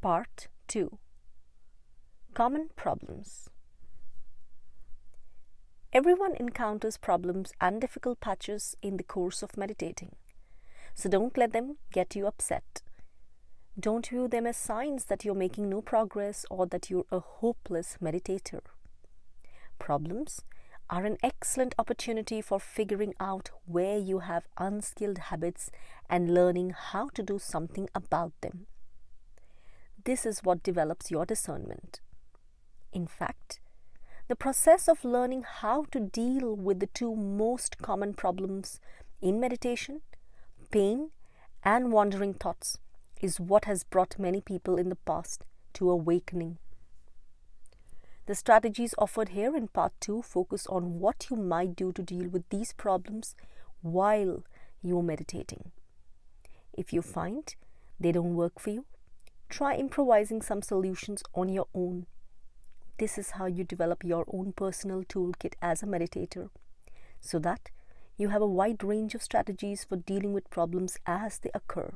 Part 2. Common Problems. Everyone encounters problems and difficult patches in the course of meditating, so don't let them get you upset. Don't view them as signs that you're making no progress or that you're a hopeless meditator. Problems are an excellent opportunity for figuring out where you have unskilled habits and learning how to do something about them. This is what develops your discernment. In fact, the process of learning how to deal with the two most common problems in meditation, pain and wandering thoughts, is what has brought many people in the past to awakening. The strategies offered here in Part 2 focus on what you might do to deal with these problems while you're meditating. If you find they don't work for you, try improvising some solutions on your own. This is how you develop your own personal toolkit as a meditator, so that you have a wide range of strategies for dealing with problems as they occur.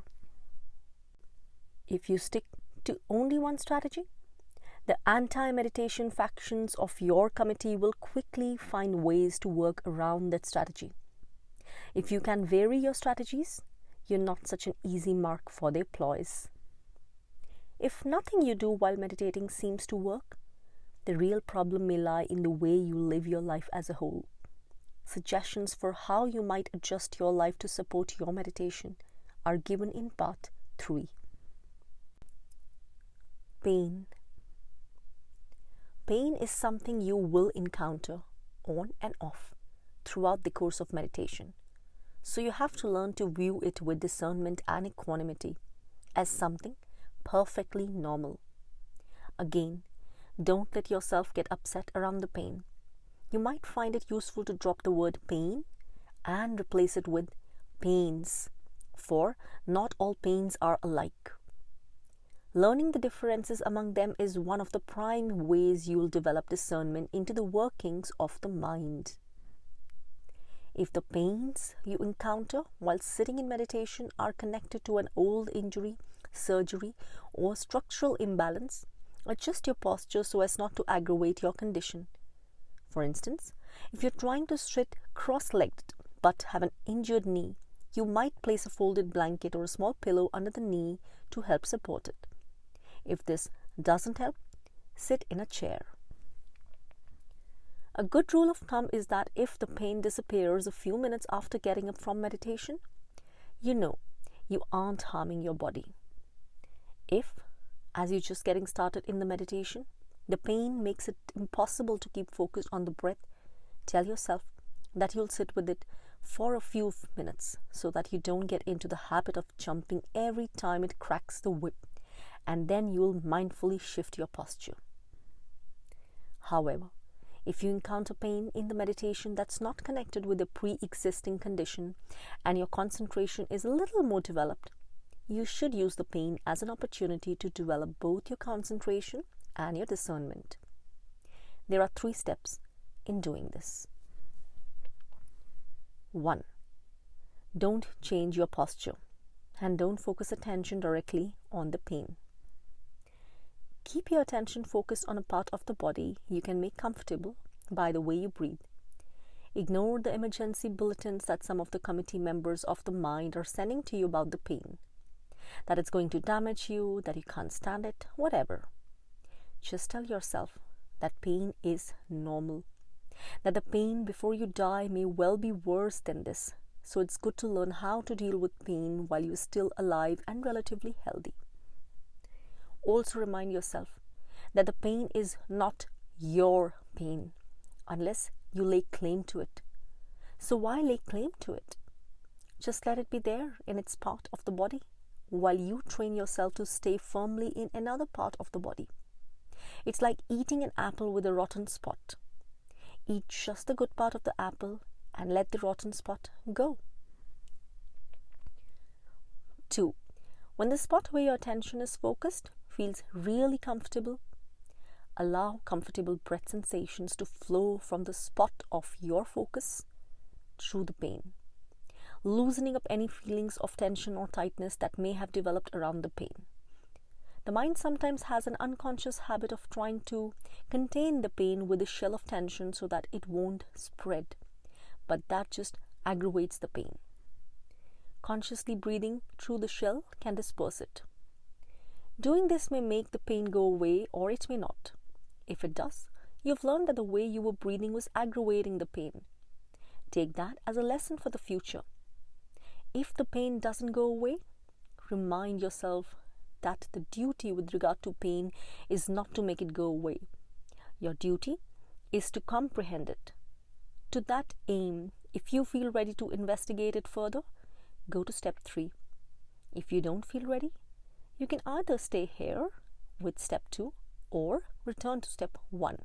If you stick to only one strategy, the anti-meditation factions of your committee will quickly find ways to work around that strategy. If you can vary your strategies, you're not such an easy mark for their ploys. If nothing you do while meditating seems to work, the real problem may lie in the way you live your life as a whole. Suggestions for how you might adjust your life to support your meditation are given in Part 3. Pain. Pain is something you will encounter on and off throughout the course of meditation. So you have to learn to view it with discernment and equanimity as something perfectly normal. Again, don't let yourself get upset around the pain. You might find it useful to drop the word pain and replace it with pains, for not all pains are alike. Learning the differences among them is one of the prime ways you'll develop discernment into the workings of the mind. If the pains you encounter while sitting in meditation are connected to an old injury, surgery, or structural imbalance, adjust your posture so as not to aggravate your condition. For instance, if you're trying to sit cross-legged but have an injured knee, you might place a folded blanket or a small pillow under the knee to help support it. If this doesn't help, sit in a chair. A good rule of thumb is that if the pain disappears a few minutes after getting up from meditation, you know you aren't harming your body. If, as you're just getting started in the meditation, the pain makes it impossible to keep focused on the breath, tell yourself that you'll sit with it for a few minutes so that you don't get into the habit of jumping every time it cracks the whip, and then you'll mindfully shift your posture. However, if you encounter pain in the meditation that's not connected with a pre-existing condition and your concentration is a little more developed, you should use the pain as an opportunity to develop both your concentration and your discernment. There are 3 steps in doing this. 1. Don't change your posture and don't focus attention directly on the pain. Keep your attention focused on a part of the body you can make comfortable by the way you breathe. Ignore the emergency bulletins that some of the committee members of the mind are sending to you about the pain, that it's going to damage you, that you can't stand it, whatever. Just tell yourself that pain is normal, that the pain before you die may well be worse than this, so it's good to learn how to deal with pain while you're still alive and relatively healthy. Also remind yourself that the pain is not your pain unless you lay claim to it. So why lay claim to it? Just let it be there in its part of the body while you train yourself to stay firmly in another part of the body. It's like eating an apple with a rotten spot. Eat just the good part of the apple and let the rotten spot go. 2. When the spot where your attention is focused feels really comfortable, allow comfortable breath sensations to flow from the spot of your focus through the pain, loosening up any feelings of tension or tightness that may have developed around the pain. The mind sometimes has an unconscious habit of trying to contain the pain with a shell of tension so that it won't spread, but that just aggravates the pain. Consciously breathing through the shell can disperse it. Doing this may make the pain go away, or it may not. If it does, you've learned that the way you were breathing was aggravating the pain. Take that as a lesson for the future. If the pain doesn't go away, remind yourself that the duty with regard to pain is not to make it go away. Your duty is to comprehend it. To that aim, if you feel ready to investigate it further, go to step 3. If you don't feel ready, you can either stay here with step 2 or return to step 1.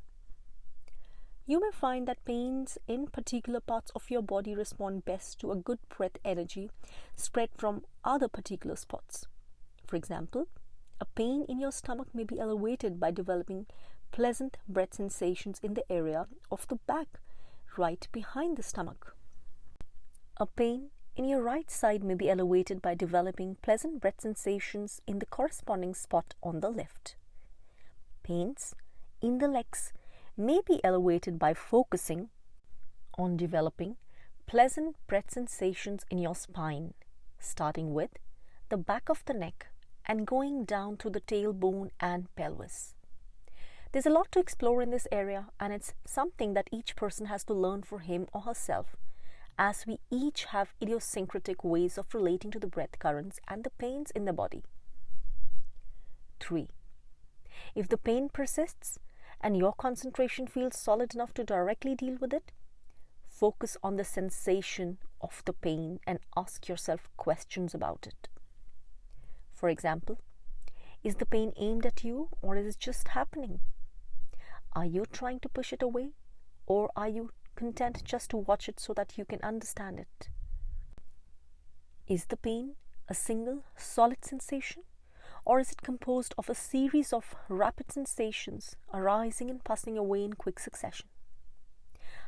You may find that pains in particular parts of your body respond best to a good breath energy spread from other particular spots. For example, a pain in your stomach may be elevated by developing pleasant breath sensations in the area of the back, right behind the stomach. A pain in your right side may be elevated by developing pleasant breath sensations in the corresponding spot on the left. Pains in the legs may be elevated by focusing on developing pleasant breath sensations in your spine, starting with the back of the neck and going down to the tailbone and pelvis. There's a lot to explore in this area, and it's something that each person has to learn for him or herself, as we each have idiosyncratic ways of relating to the breath currents and the pains in the body. 3. If the pain persists and your concentration feels solid enough to directly deal with it, focus on the sensation of the pain and ask yourself questions about it. For example, is the pain aimed at you, or is it just happening? Are you trying to push it away, or are you content just to watch it so that you can understand it? Is the pain a single solid sensation, or is it composed of a series of rapid sensations arising and passing away in quick succession?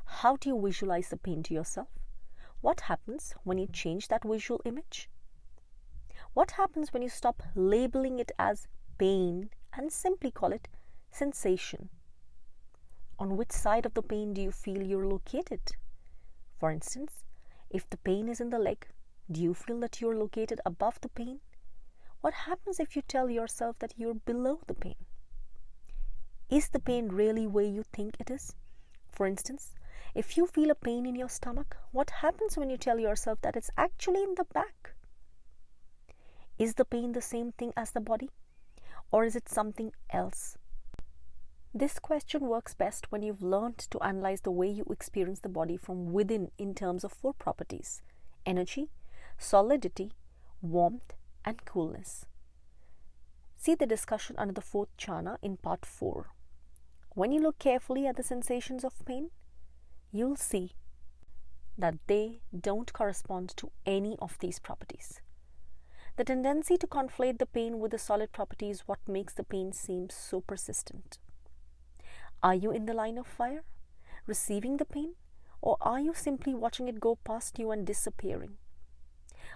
How do you visualize the pain to yourself? What happens when you change that visual image? What happens when you stop labeling it as pain and simply call it sensation? On which side of the pain do you feel you're located? For instance, if the pain is in the leg, do you feel that you're located above the pain? What happens if you tell yourself that you're below the pain? Is the pain really where you think it is? For instance, if you feel a pain in your stomach, what happens when you tell yourself that it's actually in the back? Is the pain the same thing as the body, or is it something else? This question works best when you've learned to analyze the way you experience the body from within in terms of 4 properties: energy, solidity, warmth, and coolness. See the discussion under the 4th jhana in part 4. When you look carefully at the sensations of pain, you'll see that they don't correspond to any of these properties. The tendency to conflate the pain with the solid property is what makes the pain seem so persistent. Are you in the line of fire, receiving the pain, or are you simply watching it go past you and disappearing?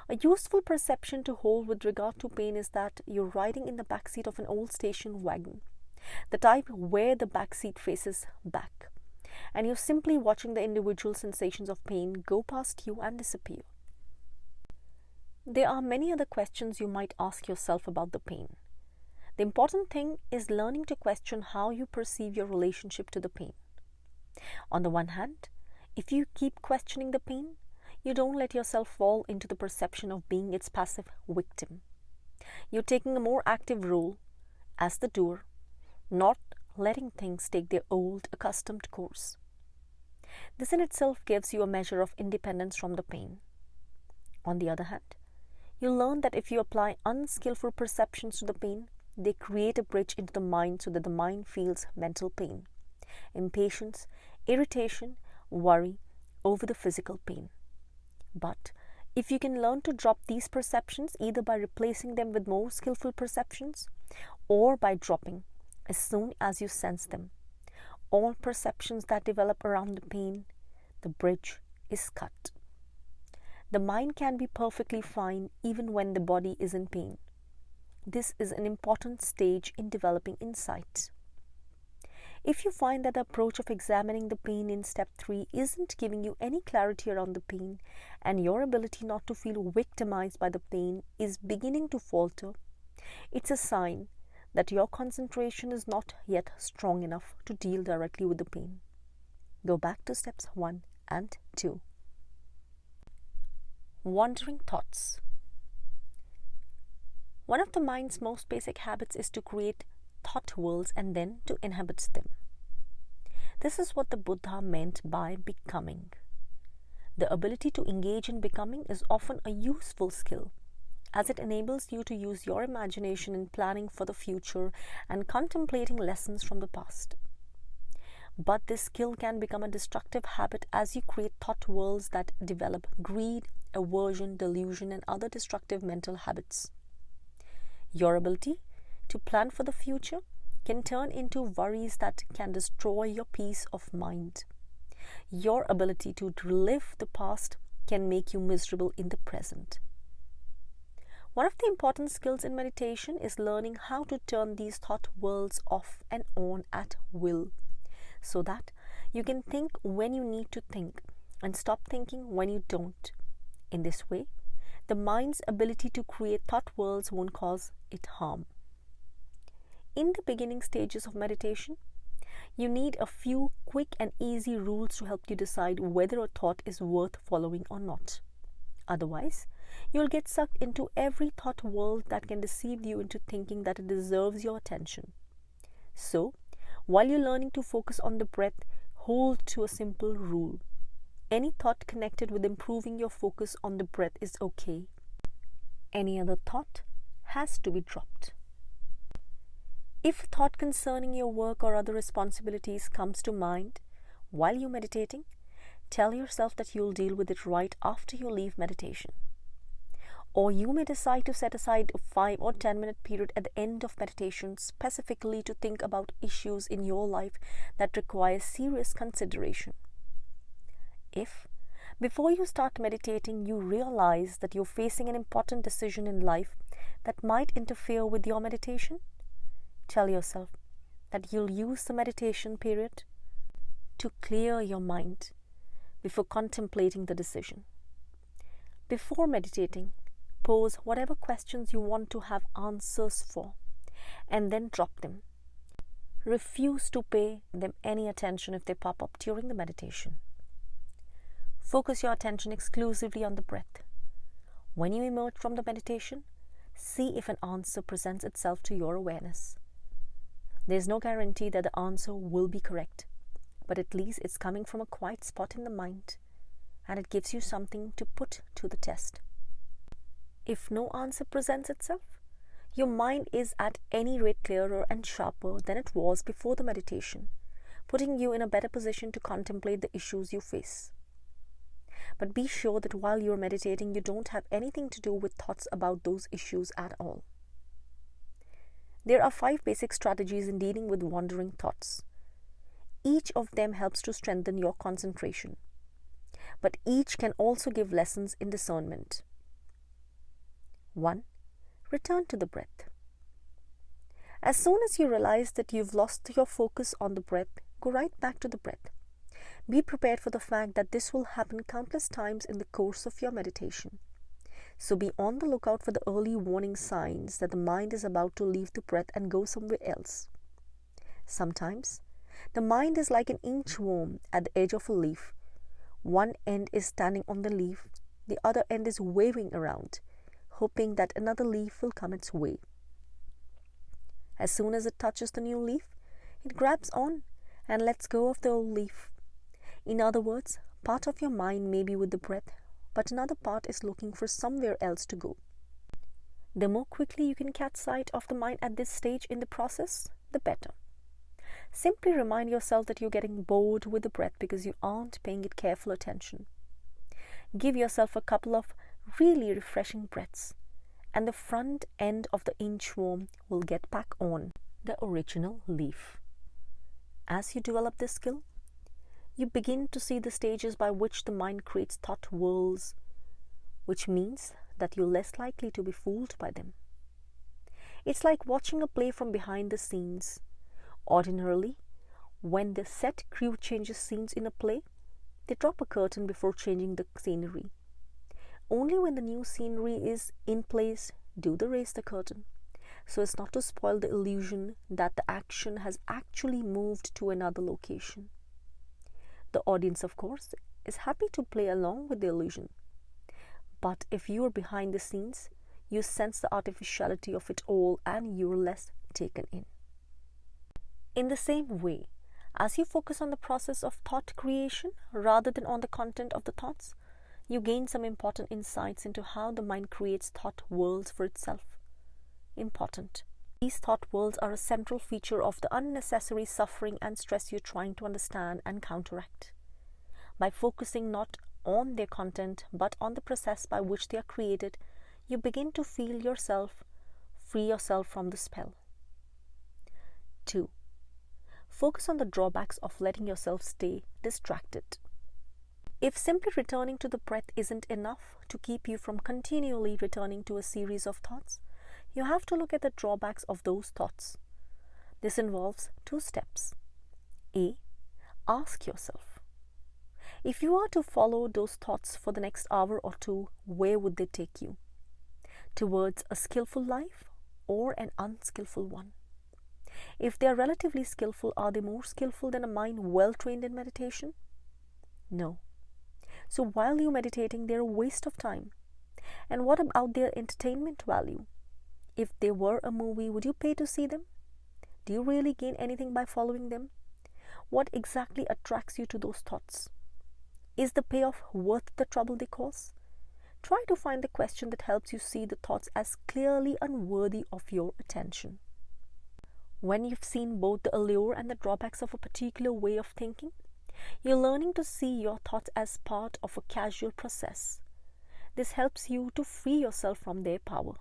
A useful perception to hold with regard to pain is that you're riding in the backseat of an old station wagon, the type where the backseat faces back, and you're simply watching the individual sensations of pain go past you and disappear. There are many other questions you might ask yourself about the pain. The important thing is learning to question how you perceive your relationship to the pain. On the one hand, if you keep questioning the pain, you don't let yourself fall into the perception of being its passive victim. You're taking a more active role as the doer, not letting things take their old accustomed course. This in itself gives you a measure of independence from the pain. On the other hand, you'll learn that if you apply unskillful perceptions to the pain, they create a bridge into the mind so that the mind feels mental pain, impatience, irritation, worry over the physical pain. But if you can learn to drop these perceptions either by replacing them with more skillful perceptions or by dropping as soon as you sense them all perceptions that develop around the pain, the bridge is cut. The mind can be perfectly fine even when the body is in pain. This is an important stage in developing insight. If you find that the approach of examining the pain in step 3 isn't giving you any clarity around the pain, and your ability not to feel victimized by the pain is beginning to falter, it's a sign that your concentration is not yet strong enough to deal directly with the pain. Go back to steps 1 and 2. Wandering thoughts. One of the mind's most basic habits is to create thought worlds and then to inhabit them. This is what the Buddha meant by becoming. The ability to engage in becoming is often a useful skill, as it enables you to use your imagination in planning for the future and contemplating lessons from the past. But this skill can become a destructive habit as you create thought worlds that develop greed, aversion, delusion, and other destructive mental habits. Your ability to plan for the future can turn into worries that can destroy your peace of mind. Your ability to relive the past can make you miserable in the present. One of the important skills in meditation is learning how to turn these thought worlds off and on at will, so that you can think when you need to think and stop thinking when you don't. In this way, the mind's ability to create thought worlds won't cause it harm. In the beginning stages of meditation, you need a few quick and easy rules to help you decide whether a thought is worth following or not. Otherwise, you'll get sucked into every thought world that can deceive you into thinking that it deserves your attention. So, while you're learning to focus on the breath, hold to a simple rule. Any thought connected with improving your focus on the breath is okay. Any other thought has to be dropped. If a thought concerning your work or other responsibilities comes to mind while you're meditating, tell yourself that you'll deal with it right after you leave meditation. Or you may decide to set aside a 5 or 10 minute period at the end of meditation specifically to think about issues in your life that require serious consideration. If, before you start meditating, you realize that you're facing an important decision in life that might interfere with your meditation, tell yourself that you'll use the meditation period to clear your mind before contemplating the decision. Before meditating, pose whatever questions you want to have answers for, and then drop them. Refuse to pay them any attention if they pop up during the meditation. Focus your attention exclusively on the breath. When you emerge from the meditation, see if an answer presents itself to your awareness. There is no guarantee that the answer will be correct, but at least it's coming from a quiet spot in the mind, and it gives you something to put to the test. If no answer presents itself, your mind is at any rate clearer and sharper than it was before the meditation, putting you in a better position to contemplate the issues you face. But be sure that while you're meditating, you don't have anything to do with thoughts about those issues at all. There are 5 basic strategies in dealing with wandering thoughts. Each of them helps to strengthen your concentration, but each can also give lessons in discernment. 1. Return to the breath. As soon as you realize that you've lost your focus on the breath, go right back to the breath. Be prepared for the fact that this will happen countless times in the course of your meditation. So be on the lookout for the early warning signs that the mind is about to leave the breath and go somewhere else. Sometimes, the mind is like an inchworm at the edge of a leaf. One end is standing on the leaf, the other end is waving around, hoping that another leaf will come its way. As soon as it touches the new leaf, it grabs on and lets go of the old leaf. In other words, part of your mind may be with the breath, but another part is looking for somewhere else to go. The more quickly you can catch sight of the mind at this stage in the process, the better. Simply remind yourself that you're getting bored with the breath because you aren't paying it careful attention. Give yourself a couple of really refreshing breaths, and the front end of the inchworm will get back on the original leaf. As you develop this skill, you begin to see the stages by which the mind creates thought worlds, which means that you're less likely to be fooled by them. It's like watching a play from behind the scenes. Ordinarily, when the set crew changes scenes in a play, they drop a curtain before changing the scenery. Only when the new scenery is in place do they raise the curtain, so as not to spoil the illusion that the action has actually moved to another location. The audience, of course, is happy to play along with the illusion. But if you are behind the scenes, you sense the artificiality of it all and you're less taken in. In the same way, as you focus on the process of thought creation rather than on the content of the thoughts, you gain some important insights into how the mind creates thought worlds for itself. Important. These thought worlds are a central feature of the unnecessary suffering and stress you're trying to understand and counteract. By focusing not on their content but on the process by which they are created, you begin to free yourself from the spell. 2. Focus on the drawbacks of letting yourself stay distracted. If simply returning to the breath isn't enough to keep you from continually returning to a series of thoughts, you have to look at the drawbacks of those thoughts. This involves 2 steps. A. Ask yourself, if you are to follow those thoughts for the next hour or 2, where would they take you? Towards a skillful life or an unskillful one? If they are relatively skillful, are they more skillful than a mind well trained in meditation? No. So while you're meditating, they're a waste of time. And what about their entertainment value? If they were a movie, would you pay to see them? Do you really gain anything by following them? What exactly attracts you to those thoughts? Is the payoff worth the trouble they cause? Try to find the question that helps you see the thoughts as clearly unworthy of your attention. When you've seen both the allure and the drawbacks of a particular way of thinking, you're learning to see your thoughts as part of a causal process. This helps you to free yourself from their power.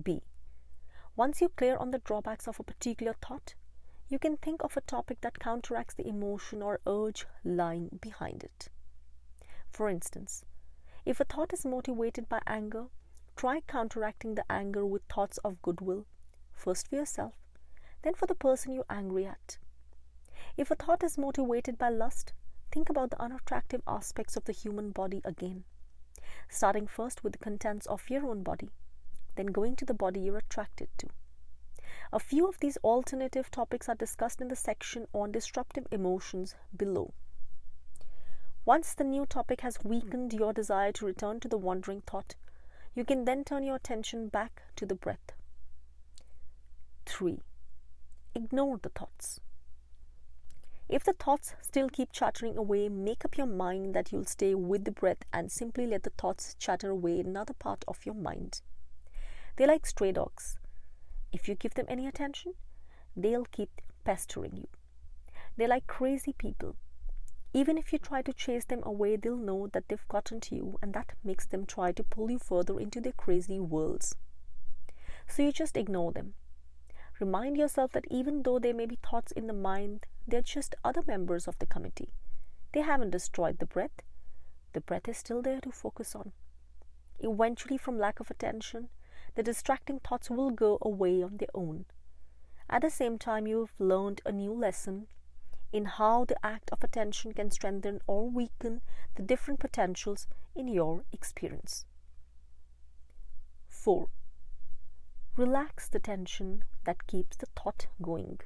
B. Once you're clear on the drawbacks of a particular thought, you can think of a topic that counteracts the emotion or urge lying behind it. For instance, if a thought is motivated by anger, try counteracting the anger with thoughts of goodwill, first for yourself, then for the person you're angry at. If a thought is motivated by lust, think about the unattractive aspects of the human body again, starting first with the contents of your own body, then going to the body you're attracted to. A few of these alternative topics are discussed in the section on disruptive emotions below. Once the new topic has weakened your desire to return to the wandering thought, you can then turn your attention back to the breath. 3. Ignore the thoughts. If the thoughts still keep chattering away, make up your mind that you'll stay with the breath and simply let the thoughts chatter away in another part of your mind. They're like stray dogs. If you give them any attention, they'll keep pestering you. They're like crazy people. Even if you try to chase them away, they'll know that they've gotten to you, and that makes them try to pull you further into their crazy worlds. So you just ignore them. Remind yourself that even though there may be thoughts in the mind, they're just other members of the committee. They haven't destroyed the breath. The breath is still there to focus on. Eventually, from lack of attention, the distracting thoughts will go away on their own. At the same time, you've learned a new lesson in how the act of attention can strengthen or weaken the different potentials in your experience. 4. Relax the tension that keeps the thought going.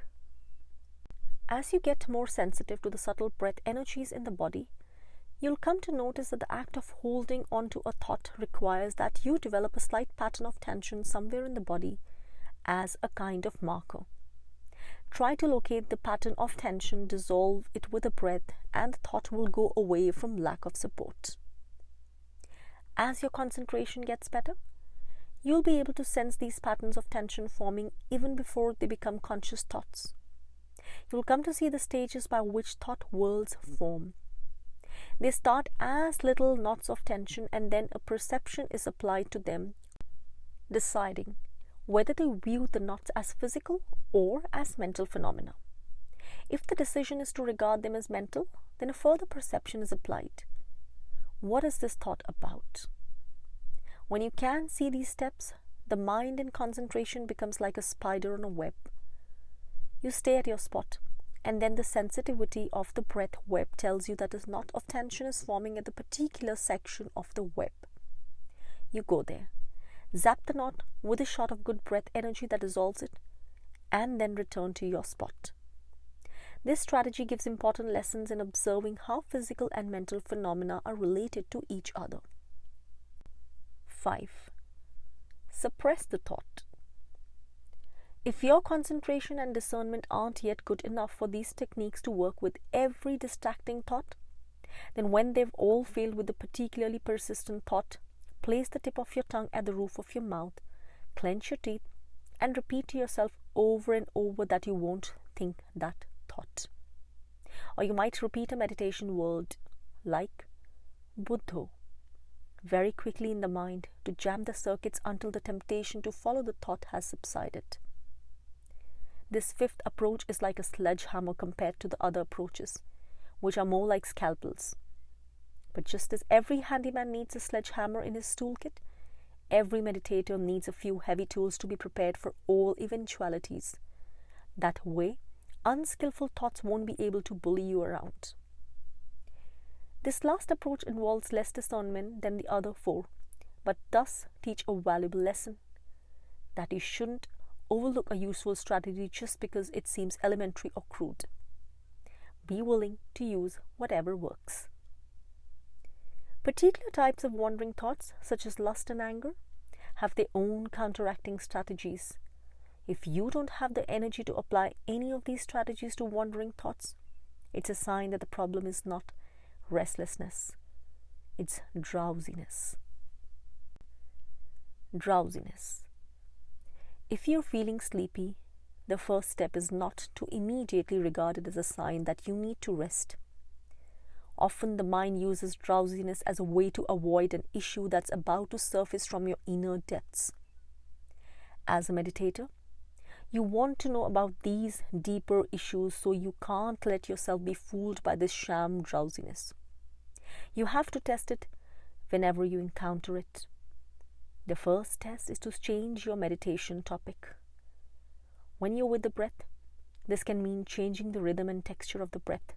As you get more sensitive to the subtle breath energies in the body, you'll come to notice that the act of holding onto a thought requires that you develop a slight pattern of tension somewhere in the body as a kind of marker. Try to locate the pattern of tension, dissolve it with a breath, and the thought will go away from lack of support. As your concentration gets better, you'll be able to sense these patterns of tension forming even before they become conscious thoughts. You'll come to see the stages by which thought worlds form. They start as little knots of tension, and then a perception is applied to them, deciding whether to view the knots as physical or as mental phenomena. If the decision is to regard them as mental, then a further perception is applied. What is this thought about? When you can see these steps, the mind in concentration becomes like a spider on a web. You stay at your spot, and then the sensitivity of the breath web tells you that a knot of tension is forming at the particular section of the web. You go there, zap the knot with a shot of good breath energy that dissolves it, and then return to your spot. This strategy gives important lessons in observing how physical and mental phenomena are related to each other. 5. Suppress the thought. If your concentration and discernment aren't yet good enough for these techniques to work with every distracting thought, then when they've all failed with a particularly persistent thought, place the tip of your tongue at the roof of your mouth, clench your teeth, and repeat to yourself over and over that you won't think that thought. Or you might repeat a meditation word like Buddha very quickly in the mind to jam the circuits until the temptation to follow the thought has subsided. This 5th approach is like a sledgehammer compared to the other approaches, which are more like scalpels. But just as every handyman needs a sledgehammer in his toolkit, every meditator needs a few heavy tools to be prepared for all eventualities. That way, unskillful thoughts won't be able to bully you around. This last approach involves less discernment than the other 4, but does teach a valuable lesson, that you shouldn't overlook a useful strategy just because it seems elementary or crude. Be willing to use whatever works. Particular types of wandering thoughts, such as lust and anger, have their own counteracting strategies. If you don't have the energy to apply any of these strategies to wandering thoughts, it's a sign that the problem is not restlessness, it's drowsiness. Drowsiness. If you're feeling sleepy, the first step is not to immediately regard it as a sign that you need to rest. Often the mind uses drowsiness as a way to avoid an issue that's about to surface from your inner depths. As a meditator, you want to know about these deeper issues, so you can't let yourself be fooled by this sham drowsiness. You have to test it whenever you encounter it. The first test is to change your meditation topic. When you're with the breath, this can mean changing the rhythm and texture of the breath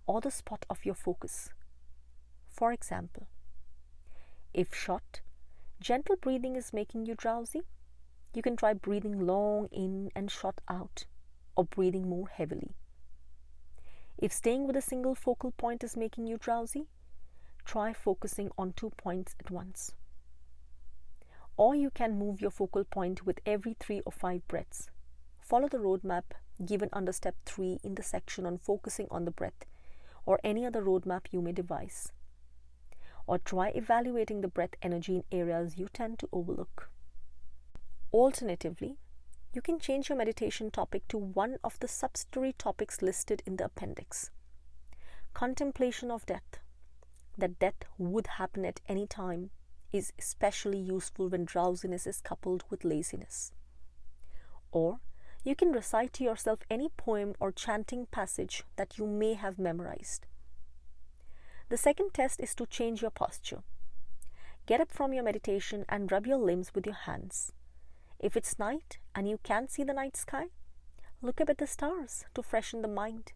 or the spot of your focus. For example, if short, gentle breathing is making you drowsy, you can try breathing long in and short out, or breathing more heavily. If staying with a single focal point is making you drowsy, try focusing on 2 points at once. Or you can move your focal point with every 3 or 5 breaths. Follow the roadmap given under step 3 in the section on focusing on the breath, or any other roadmap you may devise. Or try evaluating the breath energy in areas you tend to overlook. Alternatively, you can change your meditation topic to one of the subsidiary topics listed in the appendix. Contemplation of death, that death would happen at any time, is especially useful when drowsiness is coupled with laziness. Or you can recite to yourself any poem or chanting passage that you may have memorized. The second test is to change your posture. Get up from your meditation and rub your limbs with your hands. If it's night and you can't see the night sky, look up at the stars to freshen the mind.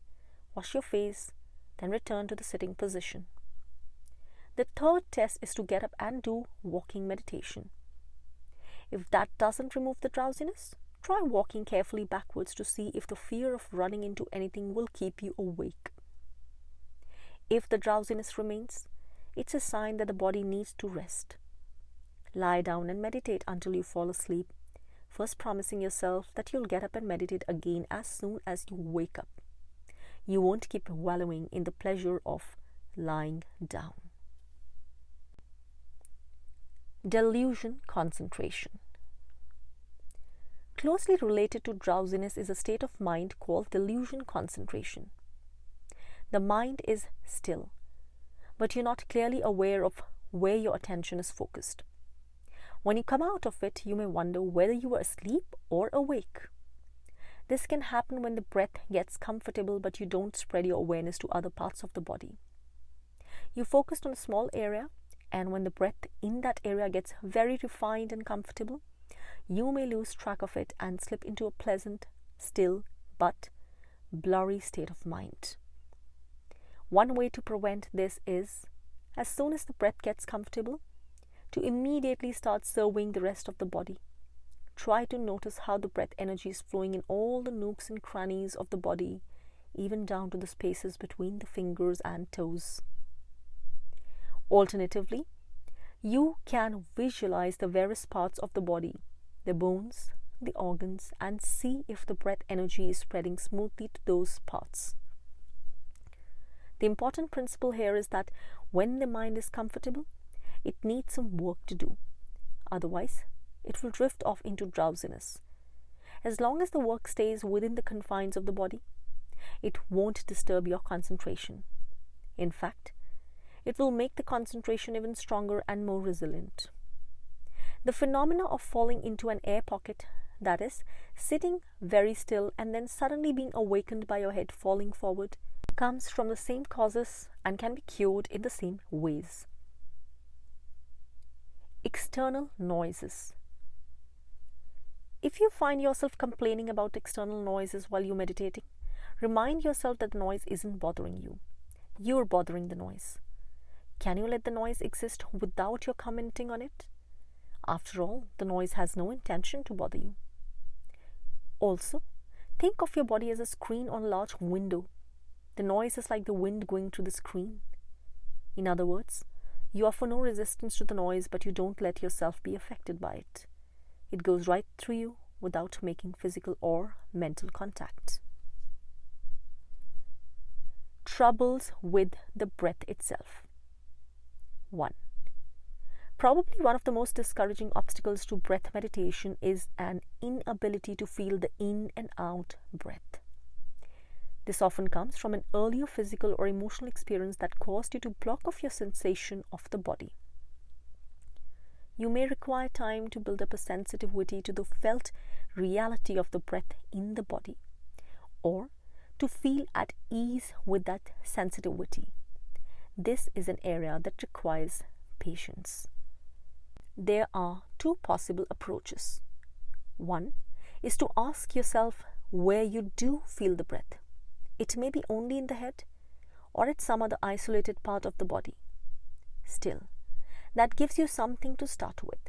Wash your face, then return to the sitting position. The third test is to get up and do walking meditation. If that doesn't remove the drowsiness, try walking carefully backwards to see if the fear of running into anything will keep you awake. If the drowsiness remains, it's a sign that the body needs to rest. Lie down and meditate until you fall asleep, first promising yourself that you'll get up and meditate again as soon as you wake up. You won't keep wallowing in the pleasure of lying down. Delusion Concentration. Closely related to drowsiness is a state of mind called delusion concentration. The mind is still, but you're not clearly aware of where your attention is focused. When you come out of it, you may wonder whether you were asleep or awake. This can happen when the breath gets comfortable, but you don't spread your awareness to other parts of the body. You focused on a small area, and when the breath in that area gets very refined and comfortable, you may lose track of it and slip into a pleasant, still, but blurry state of mind. One way to prevent this is, as soon as the breath gets comfortable, to immediately start surveying the rest of the body. Try to notice how the breath energy is flowing in all the nooks and crannies of the body, even down to the spaces between the fingers and toes. Alternatively, you can visualize the various parts of the body, the bones, the organs, and see if the breath energy is spreading smoothly to those parts. The important principle here is that when the mind is comfortable, it needs some work to do. Otherwise, it will drift off into drowsiness. As long as the work stays within the confines of the body, it won't disturb your concentration. In fact, it will make the concentration even stronger and more resilient. The phenomena of falling into an air pocket, that is, sitting very still and then suddenly being awakened by your head falling forward, comes from the same causes and can be cured in the same ways. External noises. If you find yourself complaining about external noises while you're meditating, remind yourself that the noise isn't bothering you. You're bothering the noise. Can you let the noise exist without your commenting on it? After all, the noise has no intention to bother you. Also, think of your body as a screen on a large window. The noise is like the wind going through the screen. In other words, you offer no resistance to the noise, but you don't let yourself be affected by it. It goes right through you without making physical or mental contact. Troubles with the breath itself. 1. Probably one of the most discouraging obstacles to breath meditation is an inability to feel the in and out breath. This often comes from an earlier physical or emotional experience that caused you to block off your sensation of the body. You may require time to build up a sensitivity to the felt reality of the breath in the body, or to feel at ease with that sensitivity. This is an area that requires patience. There are two possible approaches. One is to ask yourself where you do feel the breath. It may be only in the head or at some other isolated part of the body. Still, that gives you something to start with.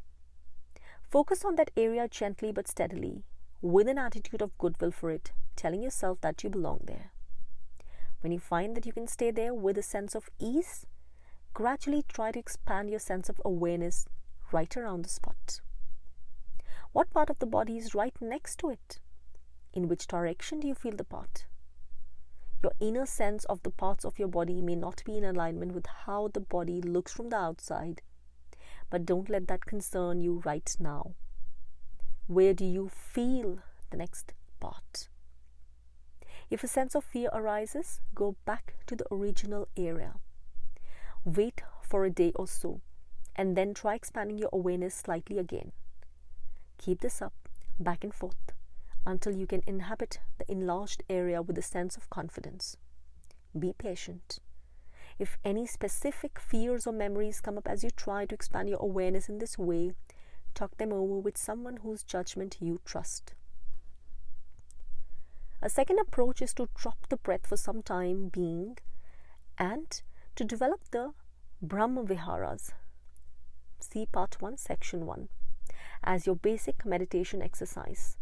Focus on that area gently but steadily, with an attitude of goodwill for it, telling yourself that you belong there. When you find that you can stay there with a sense of ease, gradually try to expand your sense of awareness right around the spot. What part of the body is right next to it? In which direction do you feel the part? Your inner sense of the parts of your body may not be in alignment with how the body looks from the outside, but don't let that concern you right now. Where do you feel the next part? If a sense of fear arises, go back to the original area. Wait for a day or so, and then try expanding your awareness slightly again. Keep this up, back and forth, until you can inhabit the enlarged area with a sense of confidence. Be patient. If any specific fears or memories come up as you try to expand your awareness in this way, talk them over with someone whose judgment you trust. A second approach is to drop the breath for some time being and to develop the Brahma Viharas, see Part 1, Section 1, as your basic meditation exercise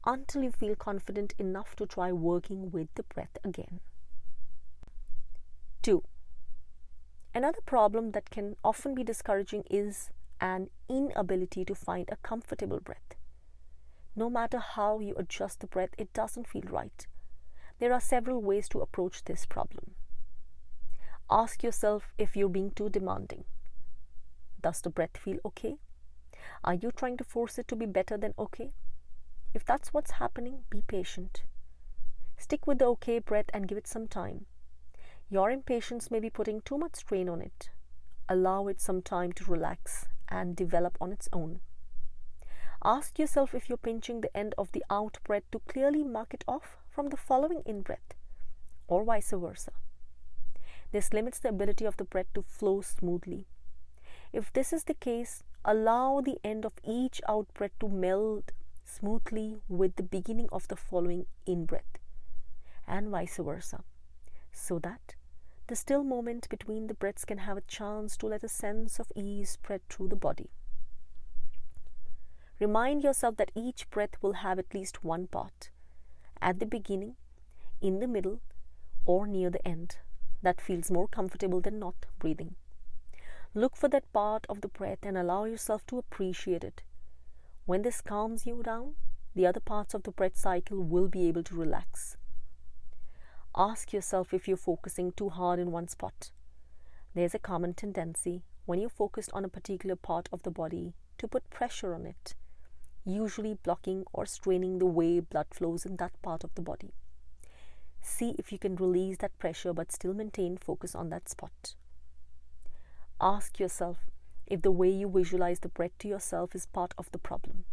until you feel confident enough to try working with the breath again. 2. Another problem that can often be discouraging is an inability to find a comfortable breath. No matter how you adjust the breath, it doesn't feel right. There are several ways to approach this problem. Ask yourself if you're being too demanding. Does the breath feel okay? Are you trying to force it to be better than okay? If that's what's happening, be patient. Stick with the okay breath and give it some time. Your impatience may be putting too much strain on it. Allow it some time to relax and develop on its own. Ask yourself if you're pinching the end of the out breath to clearly mark it off from the following in breath, or vice versa. This limits the ability of the breath to flow smoothly. If this is the case, allow the end of each out-breath to meld smoothly with the beginning of the following in-breath, and vice versa, so that the still moment between the breaths can have a chance to let a sense of ease spread through the body. Remind yourself that each breath will have at least one part, at the beginning, in the middle, or near the end, that feels more comfortable than not breathing. Look for that part of the breath and allow yourself to appreciate it. When this calms you down, the other parts of the breath cycle will be able to relax. Ask yourself if you're focusing too hard in one spot. There's a common tendency when you're focused on a particular part of the body to put pressure on it, usually blocking or straining the way blood flows in that part of the body. See if you can release that pressure but still maintain focus on that spot. Ask yourself if the way you visualize the breath to yourself is part of the problem.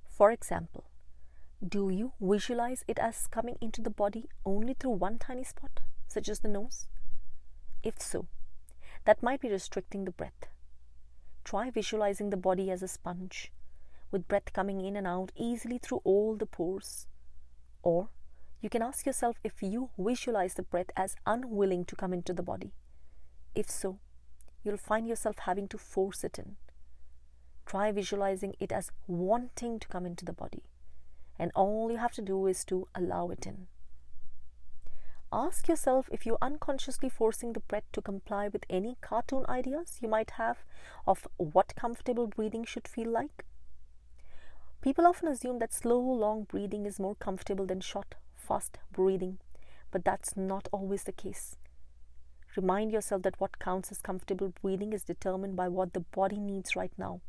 For example, do you visualize it as coming into the body only through one tiny spot, such as the nose? If so, that might be restricting the breath. Try visualizing the body as a sponge, with breath coming in and out easily through all the pores. Or you can ask yourself if you visualize the breath as unwilling to come into the body. If so, you'll find yourself having to force it in. Try visualizing it as wanting to come into the body, and all you have to do is to allow it in. Ask yourself if you're unconsciously forcing the breath to comply with any cartoon ideas you might have of what comfortable breathing should feel like. People often assume that slow, long breathing is more comfortable than short, fast breathing, but that's not always the case. Remind yourself that what counts as comfortable breathing is determined by what the body needs right now.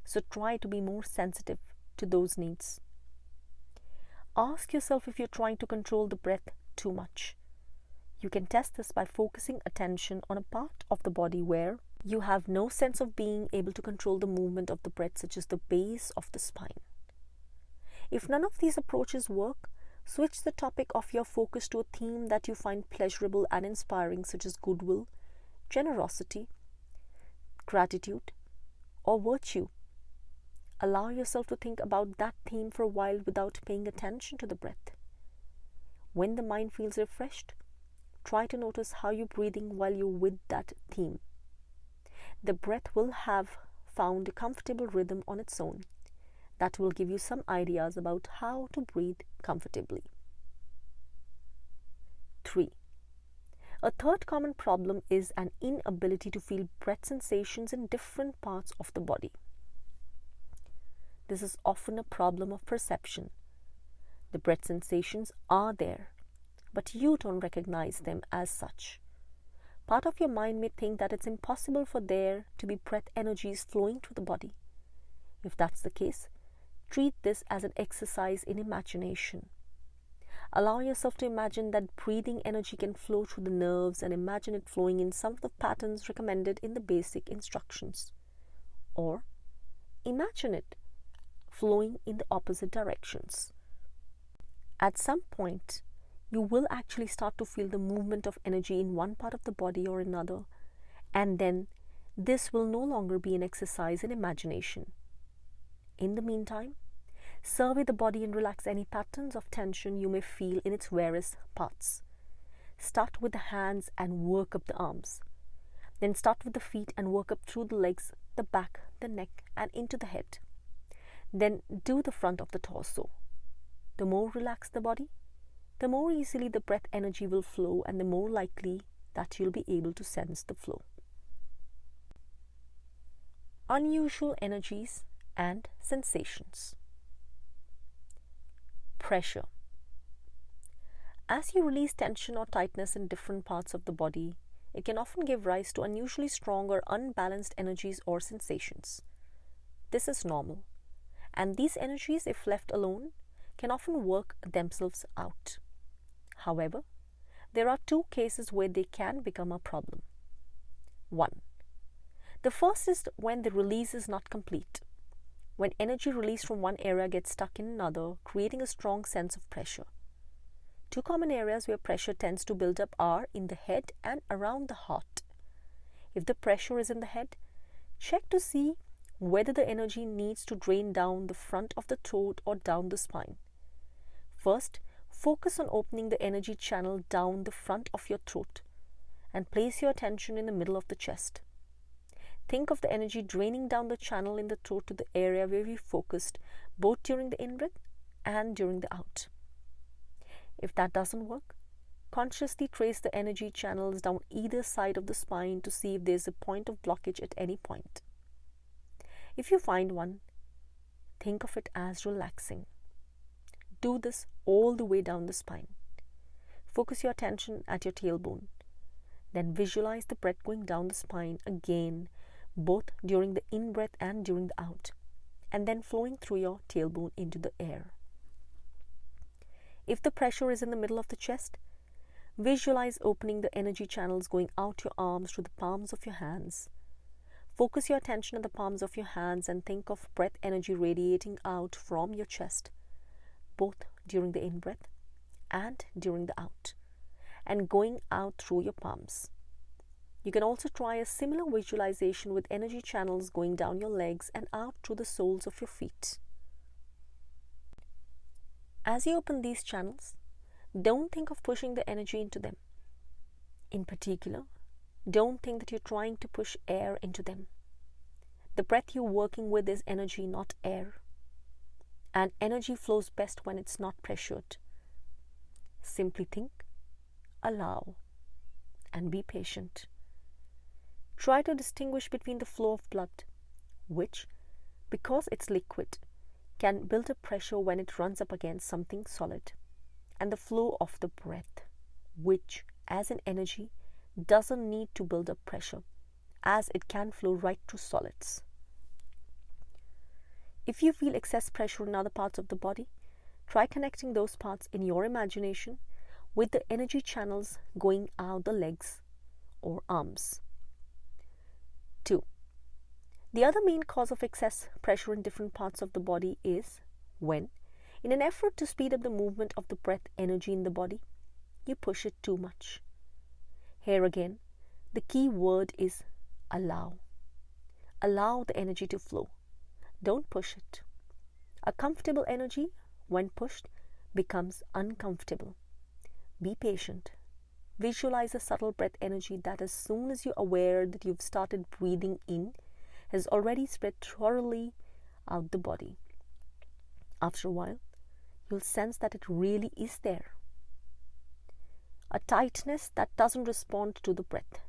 So try to be more sensitive to those needs. Ask yourself if you're trying to control the breath too much. You can test this by focusing attention on a part of the body where you have no sense of being able to control the movement of the breath, such as the base of the spine. If none of these approaches work, switch the topic of your focus to a theme that you find pleasurable and inspiring, such as goodwill, generosity, gratitude, or virtue. Allow yourself to think about that theme for a while without paying attention to the breath. When the mind feels refreshed, try to notice how you're breathing while you're with that theme. The breath will have found a comfortable rhythm on its own that will give you some ideas about how to breathe comfortably. 3. A third common problem is an inability to feel breath sensations in different parts of the body. This is often a problem of perception. The breath sensations are there, but you don't recognize them as such. Part of your mind may think that it's impossible for there to be breath energies flowing through the body. If that's the case, treat this as an exercise in imagination. Allow yourself to imagine that breathing energy can flow through the nerves and imagine it flowing in some of the patterns recommended in the basic instructions. Or imagine it flowing in the opposite directions. At some point, you will actually start to feel the movement of energy in one part of the body or another, and then this will no longer be an exercise in imagination. In the meantime, survey the body and relax any patterns of tension you may feel in its various parts. Start with the hands and work up the arms. Then start with the feet and work up through the legs, the back, the neck, and into the head. Then do the front of the torso. The more relaxed the body, the more easily the breath energy will flow, and the more likely that you'll be able to sense the flow. Unusual energies and sensations. Pressure. As you release tension or tightness in different parts of the body, it can often give rise to unusually strong or unbalanced energies or sensations. This is normal, and these energies, if left alone, can often work themselves out. However, there are two cases where they can become a problem. 1. The first is when the release is not complete, when energy released from one area gets stuck in another, creating a strong sense of pressure. Two common areas where pressure tends to build up are in the head and around the heart. If the pressure is in the head, check to see whether the energy needs to drain down the front of the throat or down the spine. First, focus on opening the energy channel down the front of your throat and place your attention in the middle of the chest. Think of the energy draining down the channel in the throat to the area where we focused both during the in-breath and during the out. If that doesn't work, consciously trace the energy channels down either side of the spine to see if there's a point of blockage at any point. If you find one, think of it as relaxing. Do this all the way down the spine. Focus your attention at your tailbone. Then visualize the breath going down the spine again, both during the in-breath and during the out, and then flowing through your tailbone into the air. If the pressure is in the middle of the chest, visualize opening the energy channels going out your arms to the palms of your hands. Focus your attention at the palms of your hands and think of breath energy radiating out from your chest, both during the in-breath and during the out, and going out through your palms. You can also try a similar visualization with energy channels going down your legs and out through the soles of your feet. As you open these channels, don't think of pushing the energy into them. In particular, don't think that you're trying to push air into them. The breath you're working with is energy, not air. And energy flows best when it's not pressured. Simply think, allow, and be patient. Try to distinguish between the flow of blood, which, because it's liquid, can build up pressure when it runs up against something solid, and the flow of the breath, which, as an energy, doesn't need to build up pressure, as it can flow right to solids. If you feel excess pressure in other parts of the body, try connecting those parts in your imagination with the energy channels going out the legs or arms. 2. The other main cause of excess pressure in different parts of the body is when, in an effort to speed up the movement of the breath energy in the body, you push it too much. Here again, the key word is allow. Allow the energy to flow. Don't push it. A comfortable energy, when pushed, becomes uncomfortable. Be patient. Visualize a subtle breath energy that as soon as you're aware that you've started breathing in, has already spread thoroughly out the body. After a while, you'll sense that it really is there. A tightness that doesn't respond to the breath.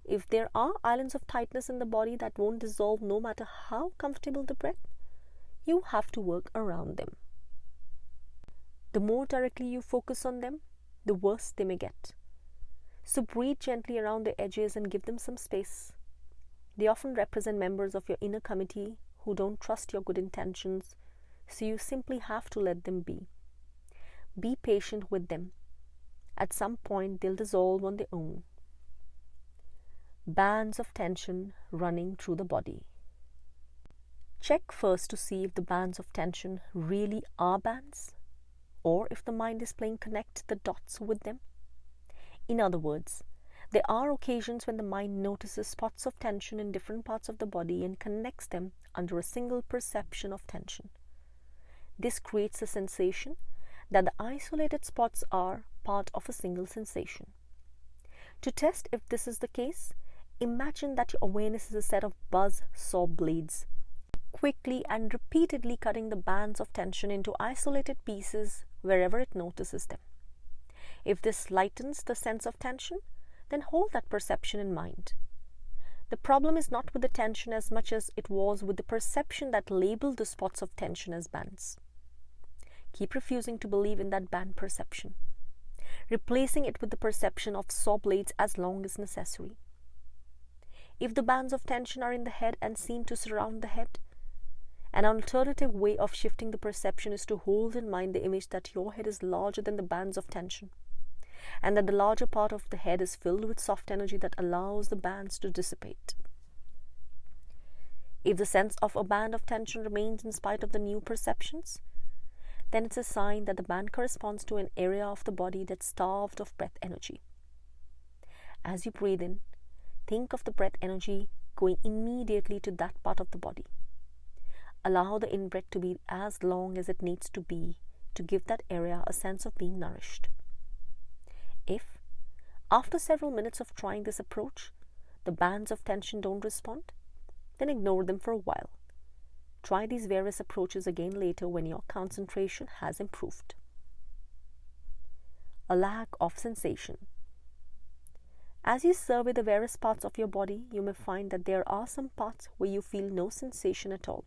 If there are islands of tightness in the body that won't dissolve no matter how comfortable the breath, you have to work around them. The more directly you focus on them, the worse they may get. So breathe gently around the edges and give them some space. They often represent members of your inner committee who don't trust your good intentions, so you simply have to let them be. Be patient with them. At some point, they'll dissolve on their own. Bands of tension running through the body. Check first to see if the bands of tension really are bands, or if the mind is playing connect the dots with them. In other words, there are occasions when the mind notices spots of tension in different parts of the body and connects them under a single perception of tension. This creates a sensation that the isolated spots are part of a single sensation. To test if this is the case, imagine that your awareness is a set of buzz saw blades, quickly and repeatedly cutting the bands of tension into isolated pieces wherever it notices them. If this lightens the sense of tension, then hold that perception in mind. The problem is not with the tension as much as it was with the perception that labeled the spots of tension as bands. Keep refusing to believe in that band perception, replacing it with the perception of saw blades as long as necessary. If the bands of tension are in the head and seem to surround the head, an alternative way of shifting the perception is to hold in mind the image that your head is larger than the bands of tension, and that the larger part of the head is filled with soft energy that allows the bands to dissipate. If the sense of a band of tension remains in spite of the new perceptions, then it's a sign that the band corresponds to an area of the body that's starved of breath energy. As you breathe in, think of the breath energy going immediately to that part of the body. Allow the in-breath to be as long as it needs to be to give that area a sense of being nourished. If, after several minutes of trying this approach, the bands of tension don't respond, then ignore them for a while. Try these various approaches again later when your concentration has improved. A lack of sensation. As you survey the various parts of your body, you may find that there are some parts where you feel no sensation at all.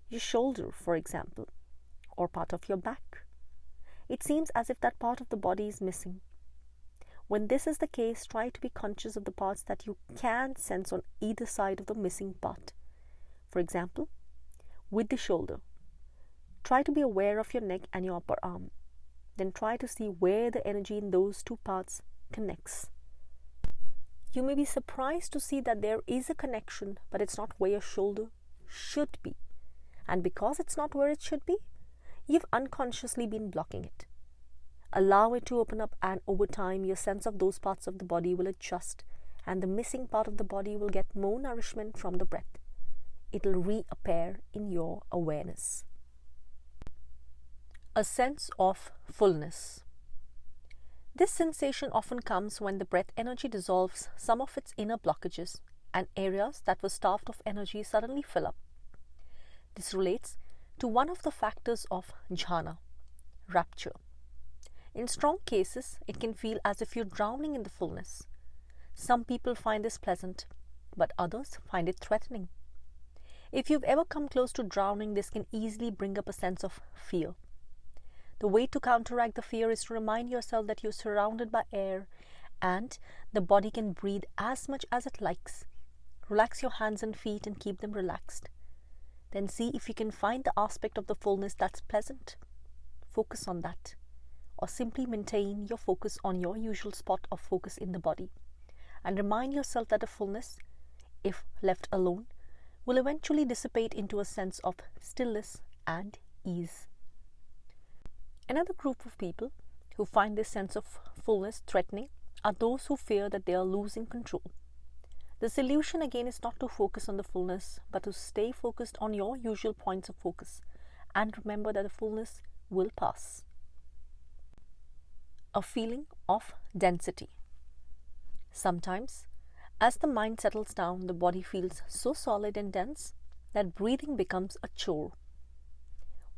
Your shoulder, for example, or part of your back. It seems as if that part of the body is missing. When this is the case, try to be conscious of the parts that you can sense on either side of the missing part. For example, with the shoulder, try to be aware of your neck and your upper arm. Then try to see where the energy in those two parts connects. You may be surprised to see that there is a connection, but it's not where your shoulder should be. And because it's not where it should be, you've unconsciously been blocking it. Allow it to open up, and over time your sense of those parts of the body will adjust, and the missing part of the body will get more nourishment from the breath. It'll reappear in your awareness. A sense of fullness. This sensation often comes when the breath energy dissolves some of its inner blockages, and areas that were starved of energy suddenly fill up. This relates to one of the factors of jhana, rapture. In strong cases, it can feel as if you're drowning in the fullness. Some people find this pleasant, but others find it threatening. If you've ever come close to drowning, this can easily bring up a sense of fear. The way to counteract the fear is to remind yourself that you're surrounded by air and the body can breathe as much as it likes. Relax your hands and feet and keep them relaxed. Then see if you can find the aspect of the fullness that's pleasant. Focus on that. Or simply maintain your focus on your usual spot of focus in the body. And remind yourself that the fullness, if left alone, will eventually dissipate into a sense of stillness and ease. Another group of people who find this sense of fullness threatening are those who fear that they are losing control. The solution again is not to focus on the fullness, but to stay focused on your usual points of focus and remember that the fullness will pass. A feeling of density. Sometimes, as the mind settles down, the body feels so solid and dense that breathing becomes a chore.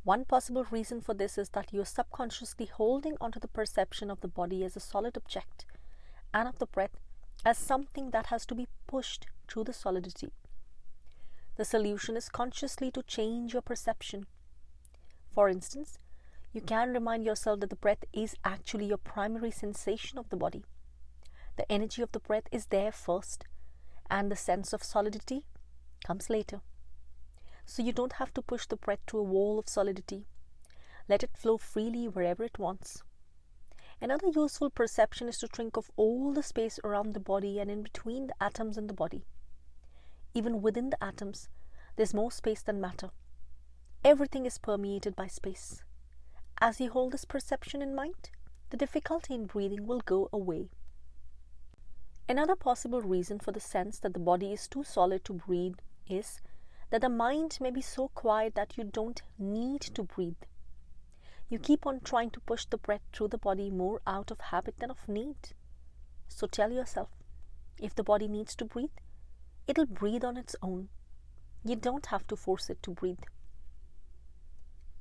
One possible reason for this is that you are subconsciously holding onto the perception of the body as a solid object and of the breath as something that has to be pushed through the solidity. The solution is consciously to change your perception. For instance, you can remind yourself that the breath is actually your primary sensation of the body. The energy of the breath is there first, and the sense of solidity comes later. So you don't have to push the breath to a wall of solidity. Let it flow freely wherever it wants. Another useful perception is to think of all the space around the body and in between the atoms in the body. Even within the atoms, there's more space than matter. Everything is permeated by space. As you hold this perception in mind, the difficulty in breathing will go away. Another possible reason for the sense that the body is too solid to breathe is that the mind may be so quiet that you don't need to breathe. You keep on trying to push the breath through the body more out of habit than of need. So tell yourself, if the body needs to breathe, it'll breathe on its own. You don't have to force it to breathe.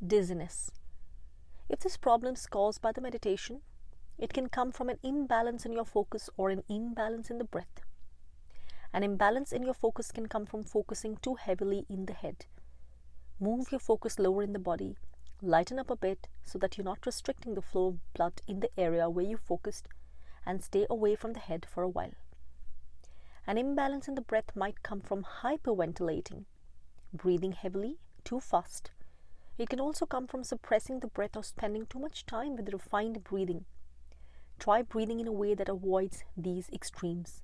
Dizziness. If this problem is caused by the meditation, it can come from an imbalance in your focus or an imbalance in the breath. An imbalance in your focus can come from focusing too heavily in the head. Move your focus lower in the body, lighten up a bit so that you're not restricting the flow of blood in the area where you focused, and stay away from the head for a while. An imbalance in the breath might come from hyperventilating, breathing heavily, too fast. It can also come from suppressing the breath or spending too much time with refined breathing. Try breathing in a way that avoids these extremes.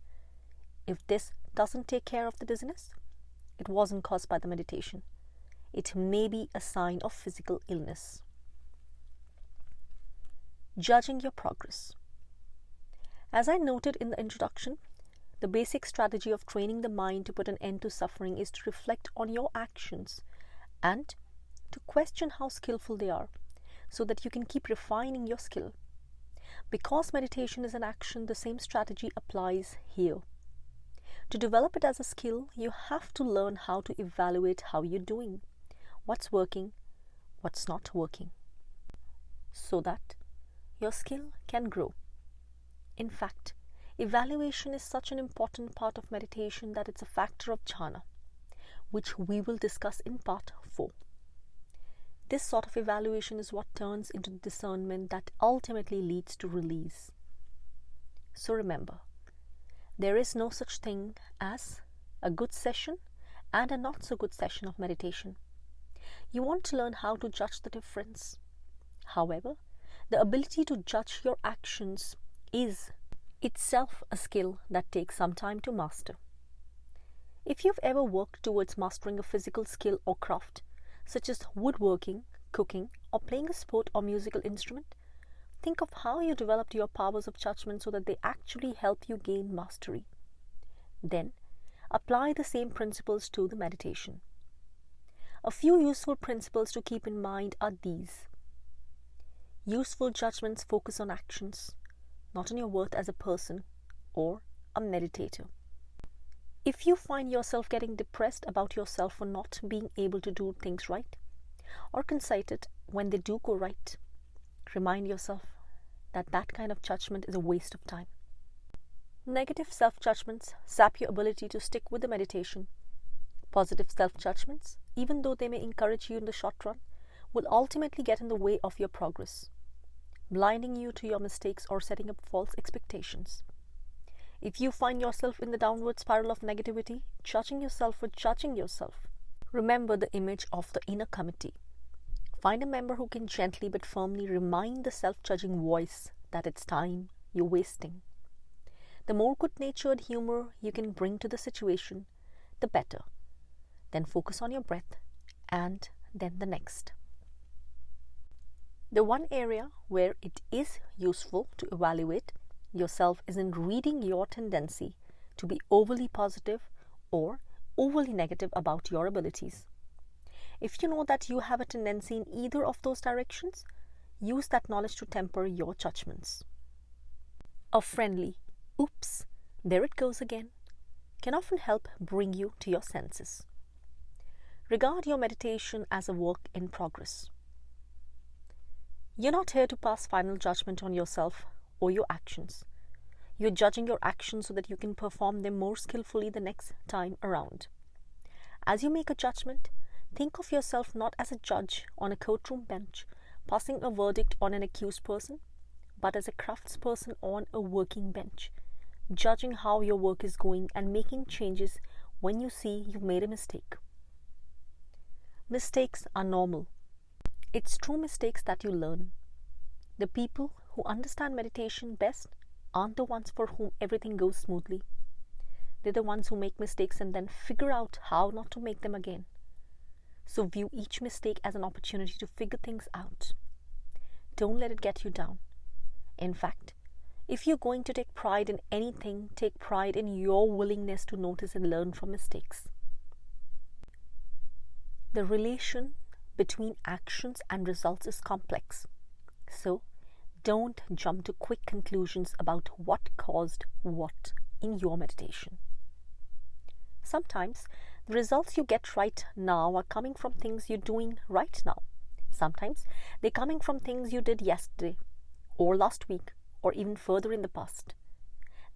If this doesn't take care of the dizziness, it wasn't caused by the meditation. It may be a sign of physical illness. Judging your progress. As I noted in the introduction, The basic strategy of training the mind to put an end to suffering is to reflect on your actions and to question how skillful they are, so that you can keep refining your skill. Because meditation is an action, the same strategy applies here. To develop it as a skill, you have to learn how to evaluate how you're doing, what's working, what's not working, so that your skill can grow. In fact, evaluation is such an important part of meditation that it's a factor of jhana, which we will discuss in part 4. This sort of evaluation is what turns into the discernment that ultimately leads to release. So remember, there is no such thing as a good session and a not so good session of meditation. You want to learn how to judge the difference. However, the ability to judge your actions is itself a skill that takes some time to master. If you've ever worked towards mastering a physical skill or craft, such as woodworking, cooking, or playing a sport or musical instrument, think of how you developed your powers of judgment so that they actually help you gain mastery. Then, apply the same principles to the meditation. A few useful principles to keep in mind are these. Useful judgments focus on actions, not on your worth as a person or a meditator. If you find yourself getting depressed about yourself for not being able to do things right, or conceited when they do go right, remind yourself that that kind of judgment is a waste of time. Negative self-judgments sap your ability to stick with the meditation. Positive self-judgments, even though they may encourage you in the short run, will ultimately get in the way of your progress, blinding you to your mistakes or setting up false expectations. If you find yourself in the downward spiral of negativity, judging yourself for judging yourself, remember the image of the inner committee. Find a member who can gently but firmly remind the self-judging voice that it's time you're wasting. The more good-natured humor you can bring to the situation, the better. Then focus on your breath and then the next. The one area where it is useful to evaluate yourself is in reading your tendency to be overly positive or overly negative about your abilities. If you know that you have a tendency in either of those directions, use that knowledge to temper your judgments. A friendly, "Oops, there it goes again," can often help bring you to your senses. Regard your meditation as a work in progress. You're not here to pass final judgment on yourself or your actions. You're judging your actions so that you can perform them more skillfully the next time around. As you make a judgment, think of yourself not as a judge on a courtroom bench passing a verdict on an accused person, but as a craftsperson on a working bench, judging how your work is going and making changes when you see you've made a mistake. Mistakes are normal. It's through mistakes that you learn. The people who understand meditation best aren't the ones for whom everything goes smoothly. They're the ones who make mistakes and then figure out how not to make them again. So view each mistake as an opportunity to figure things out. Don't let it get you down. In fact, if you're going to take pride in anything, take pride in your willingness to notice and learn from mistakes. The relation between actions and results is complex. So, don't jump to quick conclusions about what caused what in your meditation. Sometimes, the results you get right now are coming from things you're doing right now. Sometimes, they're coming from things you did yesterday, or last week, or even further in the past.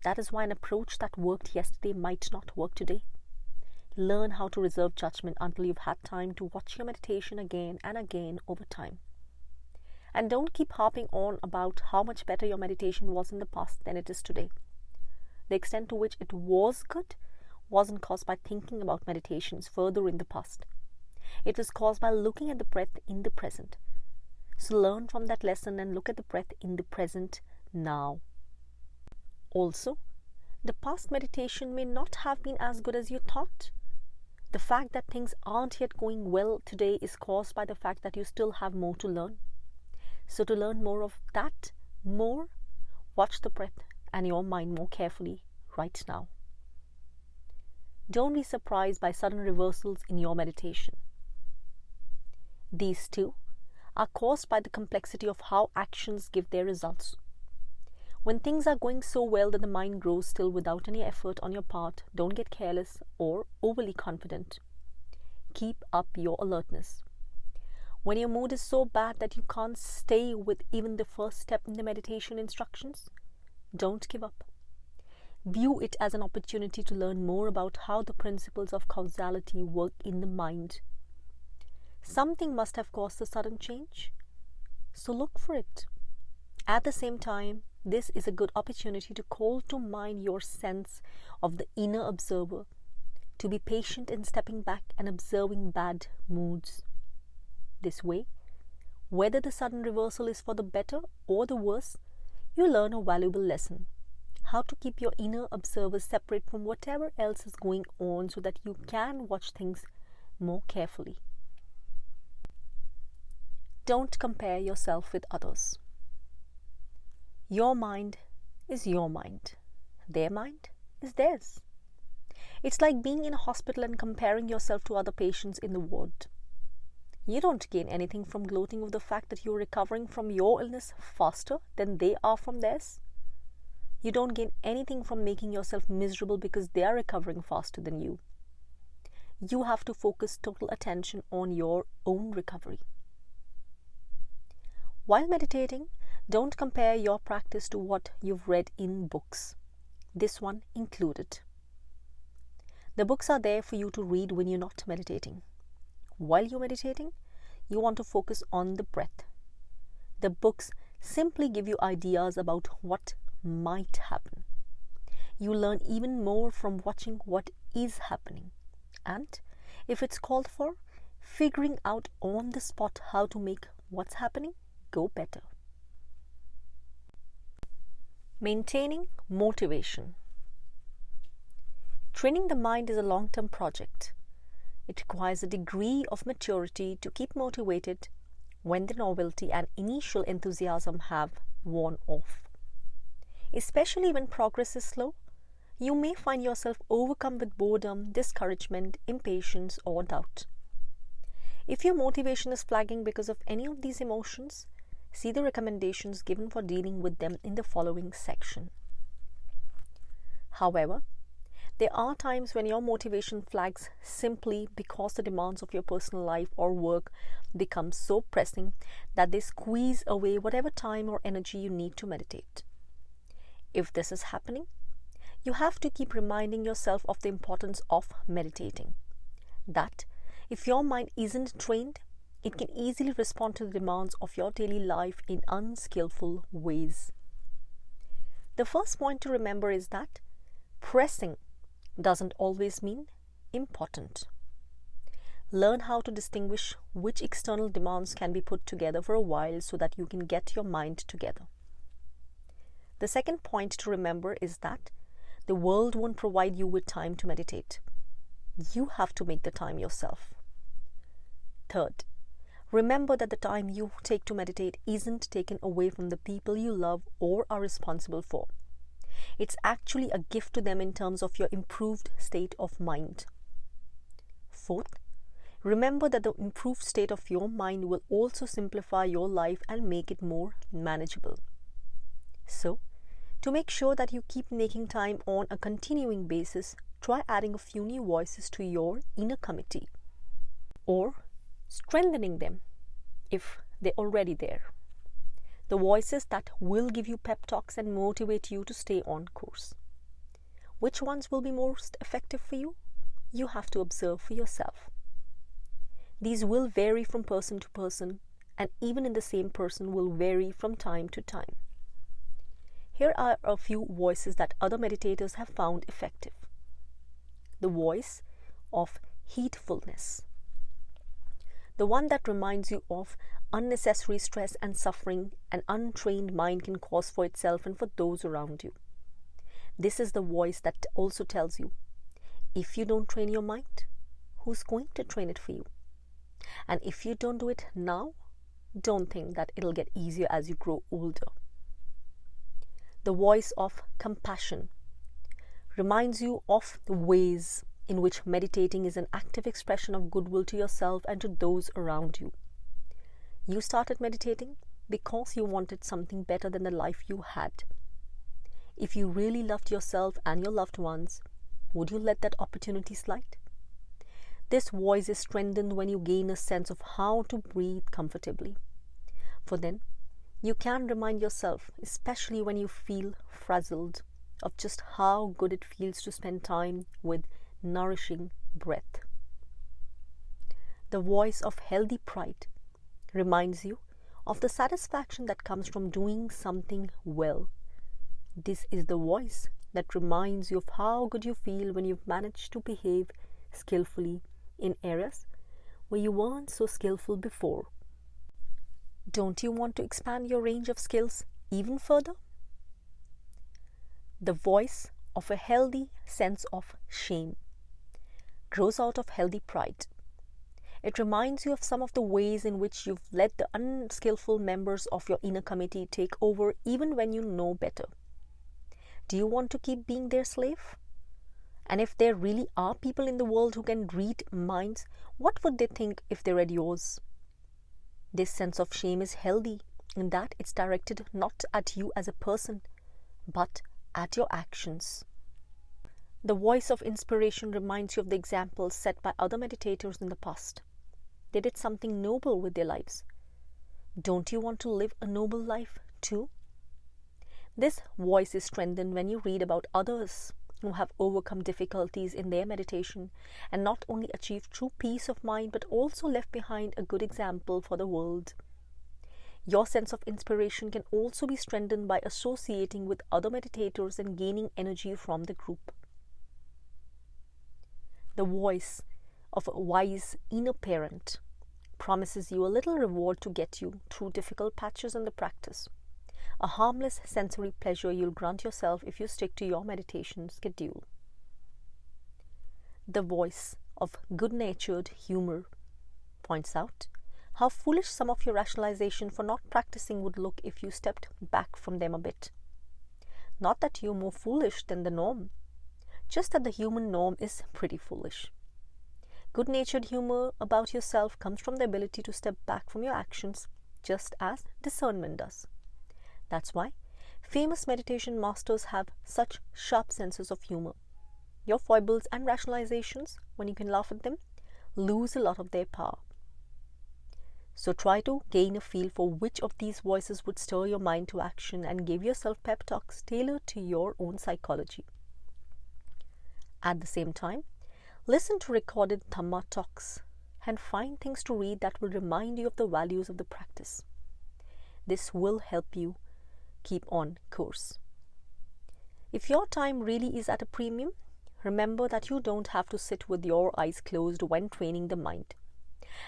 That is why an approach that worked yesterday might not work today. Learn how to reserve judgment until you've had time to watch your meditation again and again over time. And don't keep harping on about how much better your meditation was in the past than it is today. The extent to which it was good wasn't caused by thinking about meditations further in the past. It was caused by looking at the breath in the present. So learn from that lesson and look at the breath in the present now. Also, the past meditation may not have been as good as you thought. The fact that things aren't yet going well today is caused by the fact that you still have more to learn. So to learn more of that, watch the breath and your mind more carefully right now. Don't be surprised by sudden reversals in your meditation. These too are caused by the complexity of how actions give their results. When things are going so well that the mind grows still without any effort on your part, don't get careless or overly confident. Keep up your alertness. When your mood is so bad that you can't stay with even the first step in the meditation instructions, don't give up. View it as an opportunity to learn more about how the principles of causality work in the mind. Something must have caused the sudden change, so look for it. At the same time, this is a good opportunity to call to mind your sense of the inner observer, to be patient in stepping back and observing bad moods. This way, whether the sudden reversal is for the better or the worse, you learn a valuable lesson. How to keep your inner observer separate from whatever else is going on so that you can watch things more carefully. Don't compare yourself with others. Your mind is your mind. Their mind is theirs. It's like being in a hospital and comparing yourself to other patients in the ward. You don't gain anything from gloating over the fact that you're recovering from your illness faster than they are from theirs. You don't gain anything from making yourself miserable because they are recovering faster than you. You have to focus total attention on your own recovery. While meditating, don't compare your practice to what you've read in books, this one included. The books are there for you to read when you're not meditating. While you're meditating, you want to focus on the breath. The books simply give you ideas about what might happen. You learn even more from watching what is happening, and if it's called for, figuring out on the spot how to make what's happening go better. Maintaining motivation. Training the mind is a long-term project. It requires a degree of maturity to keep motivated when the novelty and initial enthusiasm have worn off. Especially when progress is slow, you may find yourself overcome with boredom, discouragement, impatience, or doubt. If your motivation is flagging because of any of these emotions, see the recommendations given for dealing with them in the following section. However, there are times when your motivation flags simply because the demands of your personal life or work become so pressing that they squeeze away whatever time or energy you need to meditate. If this is happening, you have to keep reminding yourself of the importance of meditating. That if your mind isn't trained, it can easily respond to the demands of your daily life in unskillful ways. The first point to remember is that pressing doesn't always mean important. Learn how to distinguish which external demands can be put together for a while so that you can get your mind together. The second point to remember is that the world won't provide you with time to meditate. You have to make the time yourself. Third, remember that the time you take to meditate isn't taken away from the people you love or are responsible for. It's actually a gift to them in terms of your improved state of mind. Fourth, remember that the improved state of your mind will also simplify your life and make it more manageable. So, to make sure that you keep making time on a continuing basis, try adding a few new voices to your inner committee, or strengthening them if they're already there. The voices that will give you pep talks and motivate you to stay on course. Which ones will be most effective for you? You have to observe for yourself. These will vary from person to person, and even in the same person will vary from time to time. Here are a few voices that other meditators have found effective. The voice of heedfulness. The one that reminds you of unnecessary stress and suffering an untrained mind can cause for itself and for those around you. This is the voice that also tells you, if you don't train your mind, who's going to train it for you? And if you don't do it now, don't think that it'll get easier as you grow older. The voice of compassion reminds you of the ways in which meditating is an active expression of goodwill to yourself and to those around you. You started meditating because you wanted something better than the life you had. If you really loved yourself and your loved ones, would you let that opportunity slide? This voice is strengthened when you gain a sense of how to breathe comfortably. For then, you can remind yourself, especially when you feel frazzled, of just how good it feels to spend time with nourishing breath. The voice of healthy pride reminds you of the satisfaction that comes from doing something well. This is the voice that reminds you of how good you feel when you've managed to behave skillfully in areas where you weren't so skillful before. Don't you want to expand your range of skills even further? The voice of a healthy sense of shame grows out of healthy pride. It reminds you of some of the ways in which you've let the unskillful members of your inner committee take over even when you know better. Do you want to keep being their slave? And if there really are people in the world who can read minds, what would they think if they read yours? This sense of shame is healthy in that it's directed not at you as a person, but at your actions. The voice of inspiration reminds you of the examples set by other meditators in the past. They did something noble with their lives. Don't you want to live a noble life too? This voice is strengthened when you read about others who have overcome difficulties in their meditation and not only achieved true peace of mind but also left behind a good example for the world. Your sense of inspiration can also be strengthened by associating with other meditators and gaining energy from the group. The voice of a wise inner parent promises you a little reward to get you through difficult patches in the practice. A harmless sensory pleasure you'll grant yourself if you stick to your meditation schedule. The voice of good-natured humor points out how foolish some of your rationalization for not practicing would look if you stepped back from them a bit. Not that you're more foolish than the norm, just that the human norm is pretty foolish. Good-natured humor about yourself comes from the ability to step back from your actions, just as discernment does. That's why famous meditation masters have such sharp senses of humor. Your foibles and rationalizations, when you can laugh at them, lose a lot of their power. So try to gain a feel for which of these voices would stir your mind to action and give yourself pep talks tailored to your own psychology. At the same time, listen to recorded Dhamma talks and find things to read that will remind you of the values of the practice. This will help you keep on course. If your time really is at a premium, remember that you don't have to sit with your eyes closed when training the mind.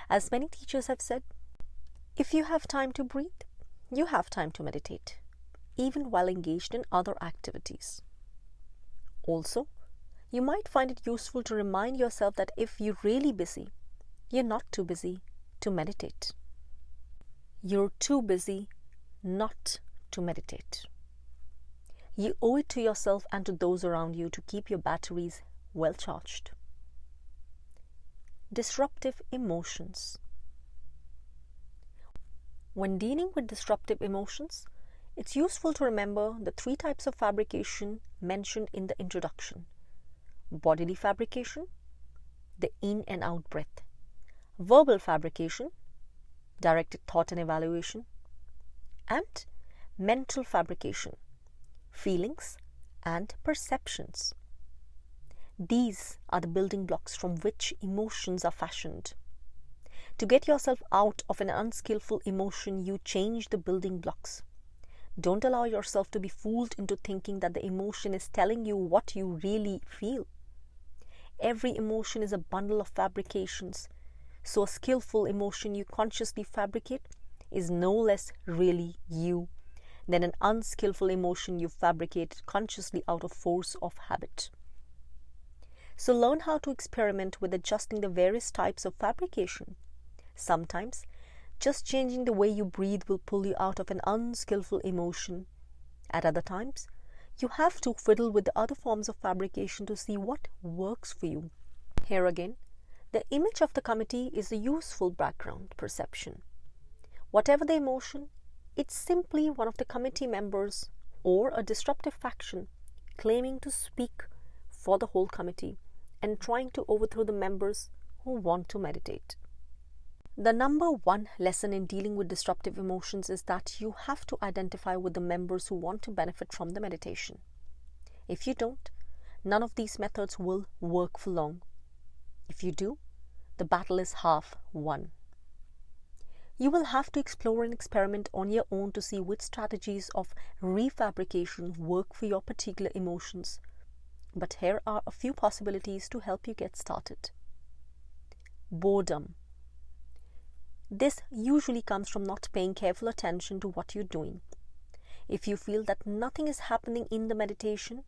As many teachers have said, if you have time to breathe, you have time to meditate, even while engaged in other activities. Also, you might find it useful to remind yourself that if you're really busy, you're not too busy to meditate. You're too busy not to meditate. You owe it to yourself and to those around you to keep your batteries well charged. Disruptive emotions. When dealing with disruptive emotions, it's useful to remember the 3 types of fabrication mentioned in the introduction. Bodily fabrication, the in and out breath. Verbal fabrication, directed thought and evaluation. And mental fabrication, feelings and perceptions. These are the building blocks from which emotions are fashioned. To get yourself out of an unskillful emotion, you change the building blocks. Don't allow yourself to be fooled into thinking that the emotion is telling you what you really feel. Every emotion is a bundle of fabrications, so a skillful emotion you consciously fabricate is no less really you than an unskillful emotion you fabricated consciously out of force of habit. So learn how to experiment with adjusting the various types of fabrication. Sometimes, just changing the way you breathe will pull you out of an unskillful emotion. At other times, you have to fiddle with the other forms of fabrication to see what works for you Here again, the image of the committee is a useful background perception. Whatever the emotion, it's simply one of the committee members or a disruptive faction claiming to speak for the whole committee and trying to overthrow the members who want to meditate. The number one lesson in dealing with disruptive emotions is that you have to identify with the members who want to benefit from the meditation. If you don't, none of these methods will work for long. If you do, the battle is half won. You will have to explore and experiment on your own to see which strategies of refabrication work for your particular emotions. But here are a few possibilities to help you get started. Boredom. This usually comes from not paying careful attention to what you're doing. If you feel that nothing is happening in the meditation,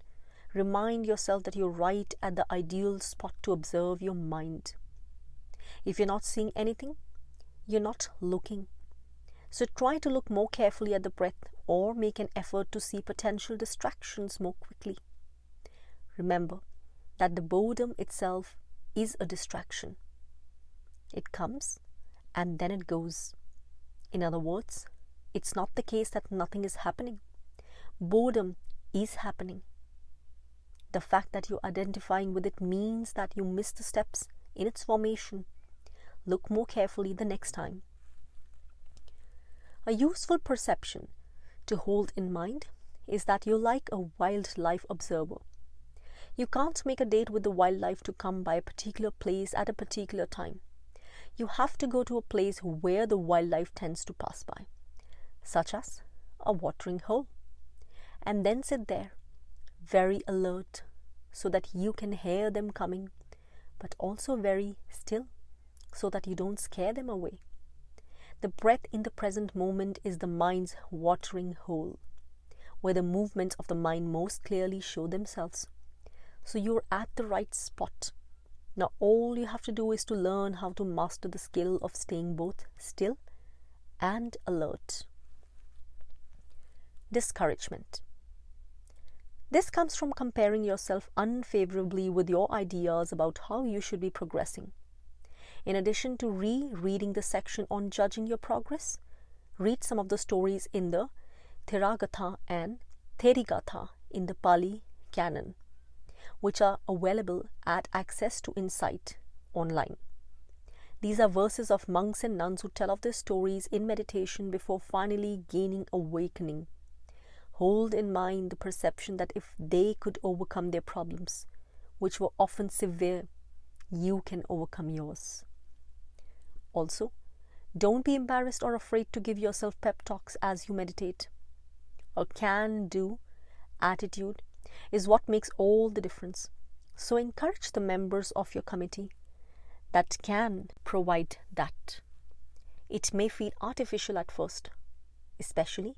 remind yourself that you're right at the ideal spot to observe your mind. If you're not seeing anything, you're not looking. So try to look more carefully at the breath or make an effort to see potential distractions more quickly. Remember that the boredom itself is a distraction. It comes and then it goes. In other words, it's not the case that nothing is happening. Boredom is happening. The fact that you're identifying with it means that you missed the steps in its formation. Look more carefully the next time. A useful perception to hold in mind is that you're like a wildlife observer. You can't make a date with the wildlife to come by a particular place at a particular time. You have to go to a place where the wildlife tends to pass by, such as a watering hole, and then sit there, very alert, so that you can hear them coming, but also very still, so that you don't scare them away. The breath in the present moment is the mind's watering hole, where the movements of the mind most clearly show themselves. So you're at the right spot. Now all you have to do is to learn how to master the skill of staying both still and alert. Discouragement. This comes from comparing yourself unfavorably with your ideas about how you should be progressing. In addition to rereading the section on judging your progress, read some of the stories in the Theragatha and Therigatha in the Pali Canon, which are available at Access to Insight online. These are verses of monks and nuns who tell of their stories in meditation before finally gaining awakening. Hold in mind the perception that if they could overcome their problems, which were often severe, you can overcome yours. Also, don't be embarrassed or afraid to give yourself pep talks as you meditate. A can-do attitude is what makes all the difference. So encourage the members of your committee that can provide that. It may feel artificial at first, especially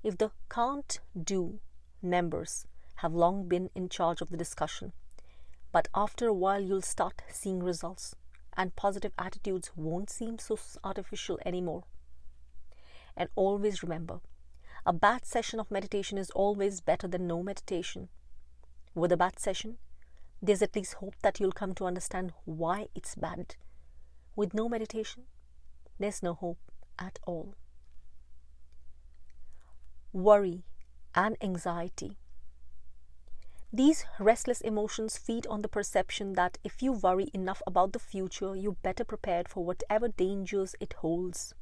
if the can't-do members have long been in charge of the discussion. But after a while, you'll start seeing results, and positive attitudes won't seem so artificial anymore. And always remember, a bad session of meditation is always better than no meditation. With a bad session, there's at least hope that you'll come to understand why it's bad. With no meditation, there's no hope at all. Worry and anxiety. These restless emotions feed on the perception that if you worry enough about the future, you're better prepared for whatever dangers it holds.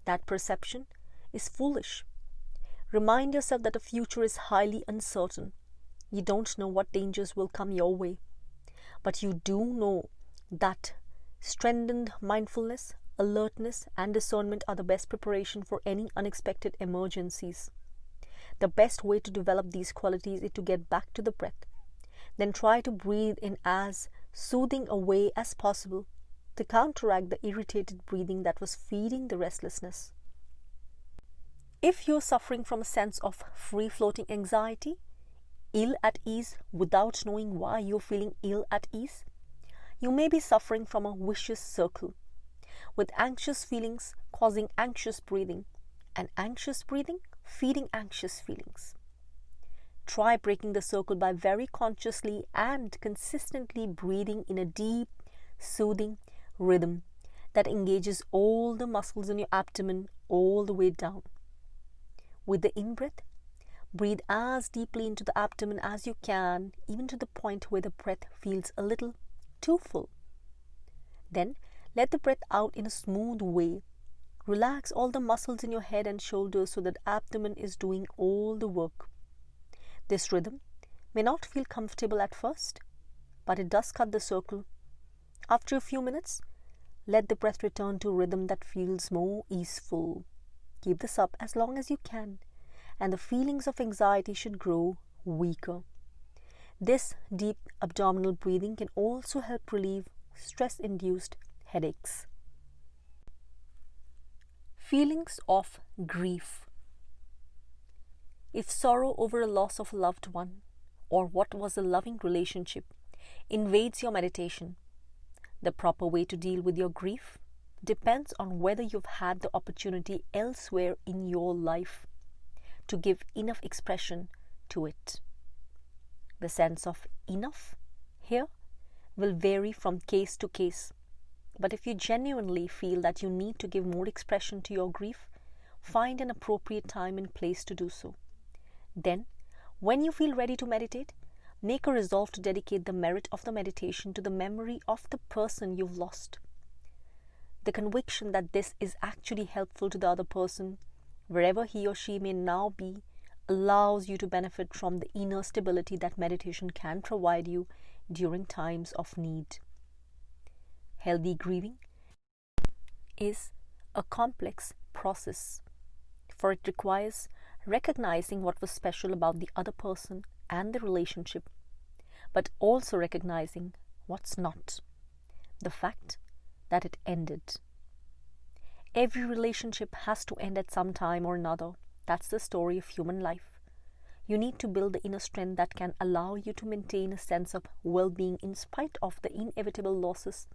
That perception is foolish. Remind yourself that the future is highly uncertain. You don't know what dangers will come your way, but you do know that strengthened mindfulness, alertness, and discernment are the best preparation for any unexpected emergencies. The best way to develop these qualities is to get back to the breath. Then try to breathe in as soothing a way as possible to counteract the irritated breathing that was feeding the restlessness. If you're suffering from a sense of free-floating anxiety, ill at ease without knowing why you're feeling ill at ease, you may be suffering from a vicious circle, with anxious feelings causing anxious breathing, and anxious breathing feeding anxious feelings. Try breaking the circle by very consciously and consistently breathing in a deep, soothing rhythm that engages all the muscles in your abdomen all the way down. With the in-breath, breathe as deeply into the abdomen as you can, even to the point where the breath feels a little too full. Then, let the breath out in a smooth way. Relax all the muscles in your head and shoulders so that abdomen is doing all the work. This rhythm may not feel comfortable at first, but it does cut the circle. After a few minutes, let the breath return to a rhythm that feels more easeful. Keep this up as long as you can, and the feelings of anxiety should grow weaker. This deep abdominal breathing can also help relieve stress-induced headaches. Feelings of grief. If sorrow over a loss of a loved one or what was a loving relationship invades your meditation, the proper way to deal with your grief depends on whether you've had the opportunity elsewhere in your life to give enough expression to it. The sense of enough here will vary from case to case, but if you genuinely feel that you need to give more expression to your grief, find an appropriate time and place to do so. Then, when you feel ready to meditate, make a resolve to dedicate the merit of the meditation to the memory of the person you've lost. The conviction that this is actually helpful to the other person, wherever he or she may now be, allows you to benefit from the inner stability that meditation can provide you during times of need. Healthy grieving is a complex process, for it requires recognizing what was special about the other person and the relationship, but also recognizing what's not, the fact that it ended. Every relationship has to end at some time or another. That's the story of human life. You need to build the inner strength that can allow you to maintain a sense of well-being in spite of the inevitable losses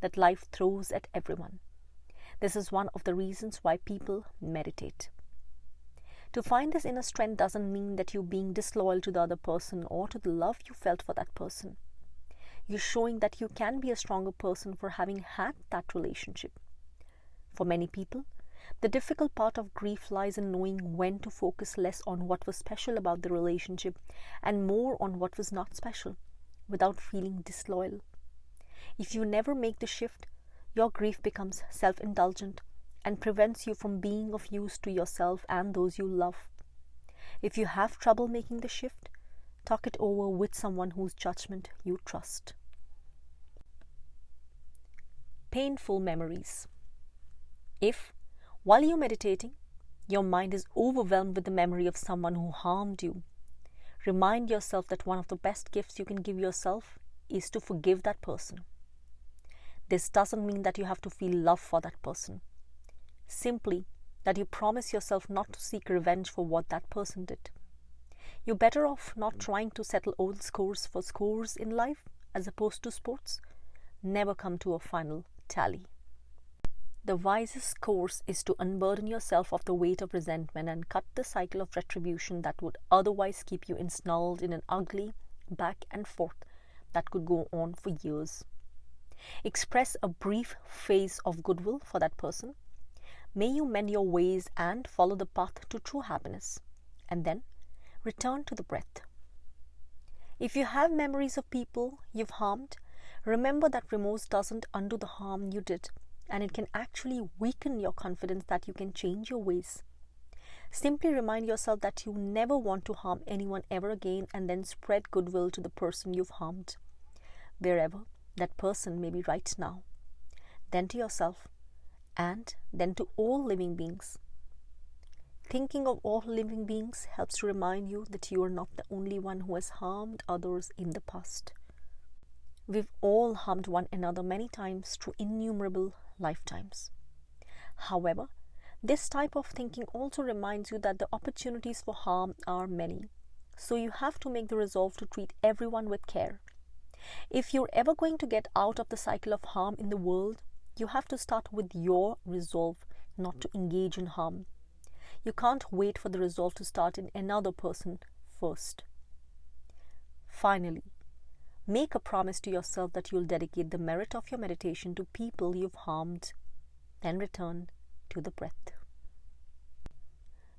that life throws at everyone. This is one of the reasons why people meditate. To find this inner strength doesn't mean that you're being disloyal to the other person or to the love you felt for that person. You're showing that you can be a stronger person for having had that relationship. For many people, the difficult part of grief lies in knowing when to focus less on what was special about the relationship and more on what was not special, without feeling disloyal. If you never make the shift, your grief becomes self-indulgent and prevents you from being of use to yourself and those you love. If you have trouble making the shift, talk it over with someone whose judgment you trust. Painful memories. If, while you're meditating, your mind is overwhelmed with the memory of someone who harmed you, remind yourself that one of the best gifts you can give yourself is to forgive that person. This doesn't mean that you have to feel love for that person. Simply that you promise yourself not to seek revenge for what that person did. You're better off not trying to settle old scores for scores in life as opposed to sports. Never come to a final tally. The wisest course is to unburden yourself of the weight of resentment and cut the cycle of retribution that would otherwise keep you ensnarled in an ugly back and forth that could go on for years. Express a brief phase of goodwill for that person. May you mend your ways and follow the path to true happiness, and then return to the breath. If you have memories of people you've harmed, remember that remorse doesn't undo the harm you did, and it can actually weaken your confidence that you can change your ways. Simply remind yourself that you never want to harm anyone ever again, and then spread goodwill to the person you've harmed, wherever that person may be right now. Then to yourself, and then to all living beings. Thinking of all living beings helps to remind you that you are not the only one who has harmed others in the past. We've all harmed one another many times through innumerable lifetimes. However, this type of thinking also reminds you that the opportunities for harm are many, so you have to make the resolve to treat everyone with care. If you're ever going to get out of the cycle of harm in the world, you have to start with your resolve not to engage in harm. You can't wait for the resolve to start in another person first. Finally, make a promise to yourself that you'll dedicate the merit of your meditation to people you've harmed, then return to the breath.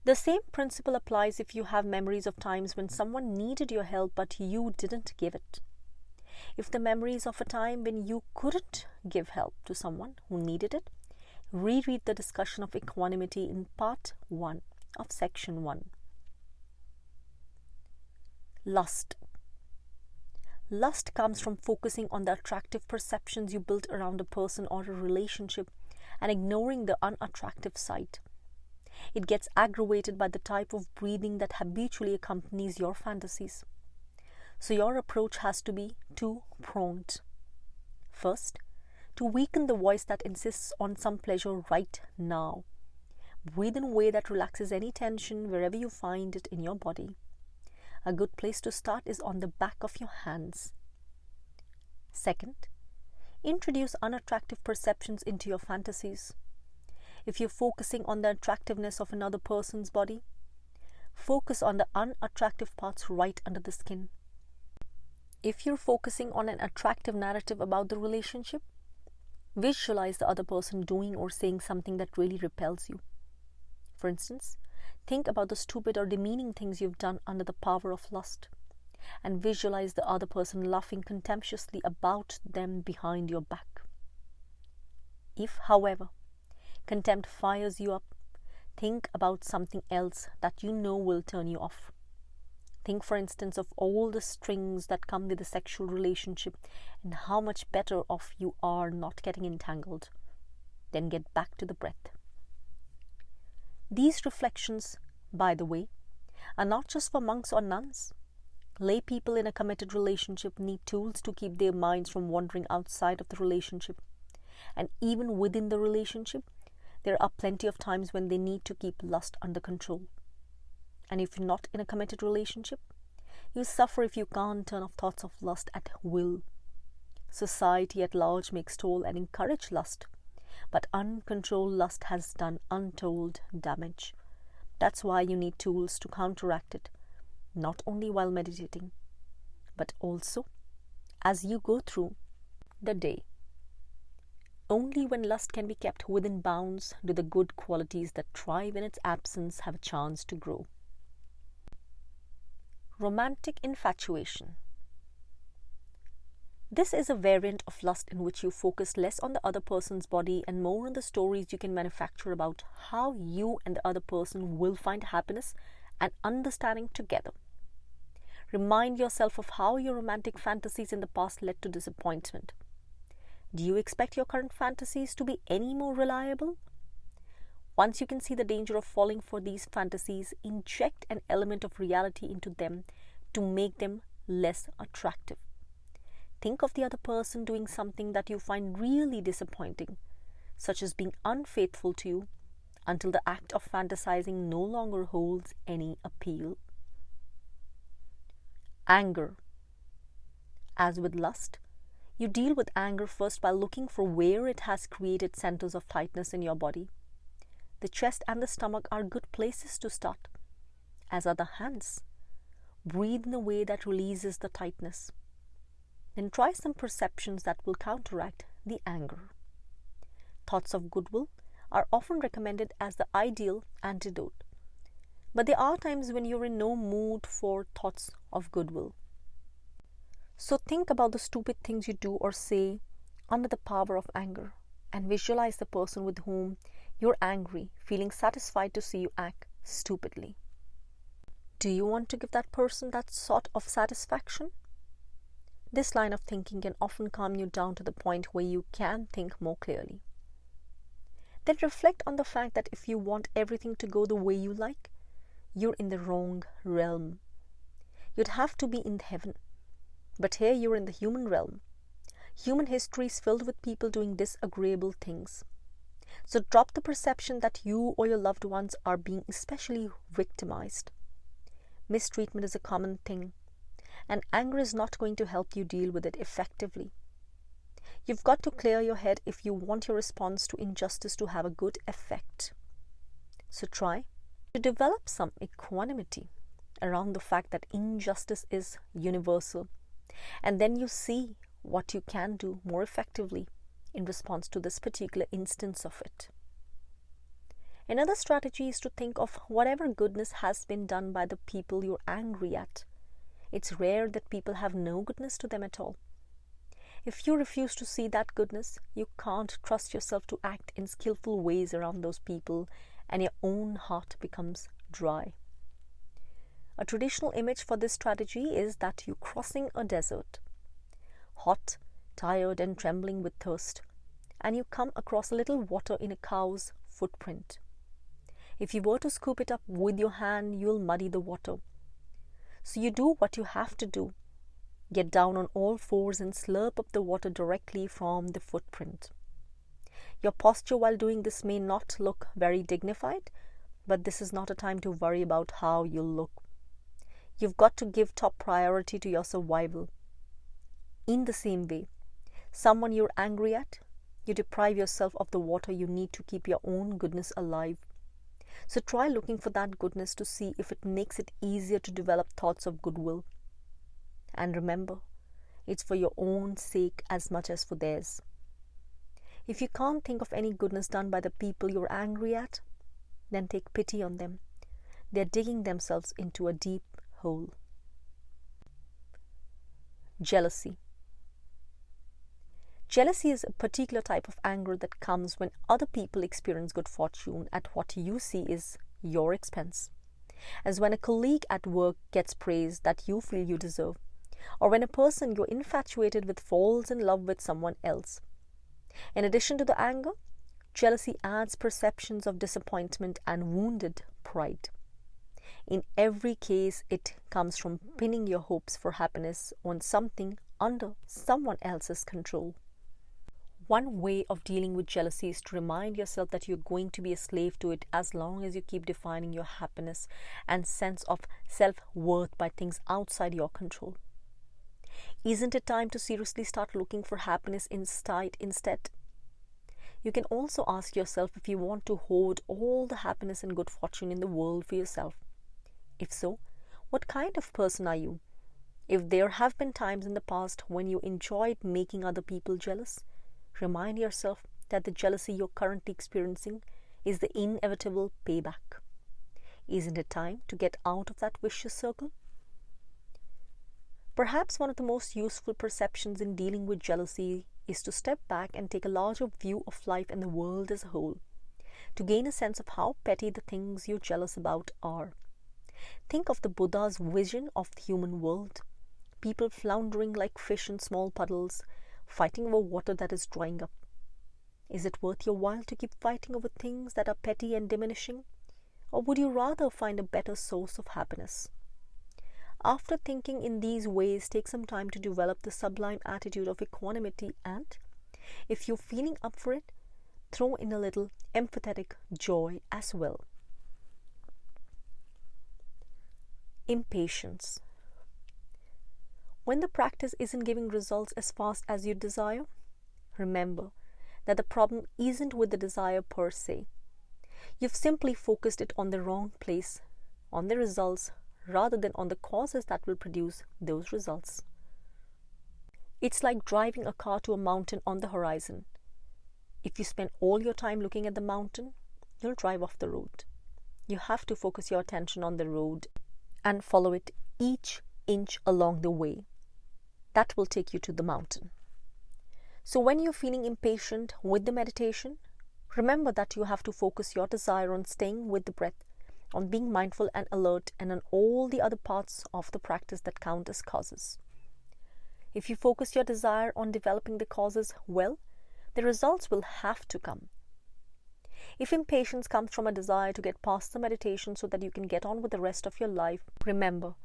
The same principle applies if you have memories of times when someone needed your help but you didn't give it. If the memories of a time when you couldn't give help to someone who needed it, reread the discussion of equanimity in part 1 of section 1. Lust. Lust comes from focusing on the attractive perceptions you built around a person or a relationship and ignoring the unattractive side. It gets aggravated by the type of breathing that habitually accompanies your fantasies. So your approach has to be two-pronged. First, to weaken the voice that insists on some pleasure right now. Breathe in a way that relaxes any tension wherever you find it in your body. A good place to start is on the back of your hands. Second, introduce unattractive perceptions into your fantasies. If you're focusing on the attractiveness of another person's body, focus on the unattractive parts right under the skin. If you're focusing on an attractive narrative about the relationship, visualize the other person doing or saying something that really repels you. For instance, think about the stupid or demeaning things you've done under the power of lust, and visualize the other person laughing contemptuously about them behind your back. If, however, contempt fires you up, think about something else that you know will turn you off. Think, for instance, of all the strings that come with a sexual relationship and how much better off you are not getting entangled. Then get back to the breath. These reflections, by the way, are not just for monks or nuns. Lay people in a committed relationship need tools to keep their minds from wandering outside of the relationship. And even within the relationship, there are plenty of times when they need to keep lust under control. And if you're not in a committed relationship, you suffer if you can't turn off thoughts of lust at will. Society at large makes toll and encourage lust, but uncontrolled lust has done untold damage. That's why you need tools to counteract it, not only while meditating, but also as you go through the day. Only when lust can be kept within bounds do the good qualities that thrive in its absence have a chance to grow. Romantic infatuation. This is a variant of lust in which you focus less on the other person's body and more on the stories you can manufacture about how you and the other person will find happiness and understanding together. Remind yourself of how your romantic fantasies in the past led to disappointment. Do you expect your current fantasies to be any more reliable? Once you can see the danger of falling for these fantasies, inject an element of reality into them to make them less attractive. Think of the other person doing something that you find really disappointing, such as being unfaithful to you, until the act of fantasizing no longer holds any appeal. Anger. As with lust, you deal with anger first by looking for where it has created centers of tightness in your body. The chest and the stomach are good places to start, as are the hands. Breathe in a way that releases the tightness. Then try some perceptions that will counteract the anger. Thoughts of goodwill are often recommended as the ideal antidote. But there are times when you're in no mood for thoughts of goodwill. So think about the stupid things you do or say under the power of anger and visualize the person with whom you're angry, feeling satisfied to see you act stupidly. Do you want to give that person that sort of satisfaction? This line of thinking can often calm you down to the point where you can think more clearly. Then reflect on the fact that if you want everything to go the way you like, you're in the wrong realm. You'd have to be in heaven. But here you're in the human realm. Human history is filled with people doing disagreeable things. So drop the perception that you or your loved ones are being especially victimized. Mistreatment is a common thing, and anger is not going to help you deal with it effectively. You've got to clear your head if you want your response to injustice to have a good effect. So try to develop some equanimity. around the fact that injustice is universal, and then you see what you can do more effectively in response to this particular instance of it. Another strategy is to think of whatever goodness has been done by the people you're angry at. It's rare that people have no goodness to them at all. If you refuse to see that goodness, you can't trust yourself to act in skillful ways around those people, and your own heart becomes dry. A traditional image for this strategy is that you're crossing a desert, hot, tired, and trembling with thirst, and you come across a little water in a cow's footprint. If you were to scoop it up with your hand, you'll muddy the water. So you do what you have to do. Get down on all fours and slurp up the water directly from the footprint. Your posture while doing this may not look very dignified, but this is not a time to worry about how you'll look. You've got to give top priority to your survival. In the same way, someone you're angry at, you deprive yourself of the water you need to keep your own goodness alive. So try looking for that goodness to see if it makes it easier to develop thoughts of goodwill. And remember, it's for your own sake as much as for theirs. If you can't think of any goodness done by the people you're angry at, then take pity on them. They're digging themselves into a deep hole. Jealousy. Jealousy is a particular type of anger that comes when other people experience good fortune at what you see is your expense. As when a colleague at work gets praise that you feel you deserve, or when a person you're infatuated with falls in love with someone else. In addition to the anger, jealousy adds perceptions of disappointment and wounded pride. In every case, it comes from pinning your hopes for happiness on something under someone else's control. One way of dealing with jealousy is to remind yourself that you're going to be a slave to it as long as you keep defining your happiness and sense of self-worth by things outside your control. Isn't it time to seriously start looking for happiness in sight instead? You can also ask yourself if you want to hoard all the happiness and good fortune in the world for yourself. If so, what kind of person are you? If there have been times in the past when you enjoyed making other people jealous, remind yourself that the jealousy you're currently experiencing is the inevitable payback. Isn't it time to get out of that vicious circle? Perhaps one of the most useful perceptions in dealing with jealousy is to step back and take a larger view of life and the world as a whole, to gain a sense of how petty the things you're jealous about are. Think of the Buddha's vision of the human world. People floundering like fish in small puddles, fighting over water that is drying up. Is it worth your while to keep fighting over things that are petty and diminishing? Or would you rather find a better source of happiness? After thinking in these ways, take some time to develop the sublime attitude of equanimity and, if you're feeling up for it, throw in a little empathetic joy as well. Impatience. When the practice isn't giving results as fast as you desire, remember that the problem isn't with the desire per se. You've simply focused it on the wrong place, on the results, rather than on the causes that will produce those results. It's like driving a car to a mountain on the horizon. If you spend all your time looking at the mountain, you'll drive off the road. You have to focus your attention on the road and follow it each inch along the way. That will take you to the mountain. So when you're feeling impatient with the meditation, remember that you have to focus your desire on staying with the breath, on being mindful and alert, and on all the other parts of the practice that count as causes. If you focus your desire on developing the causes well, the results will have to come. If impatience comes from a desire to get past the meditation so that you can get on with the rest of your life, remember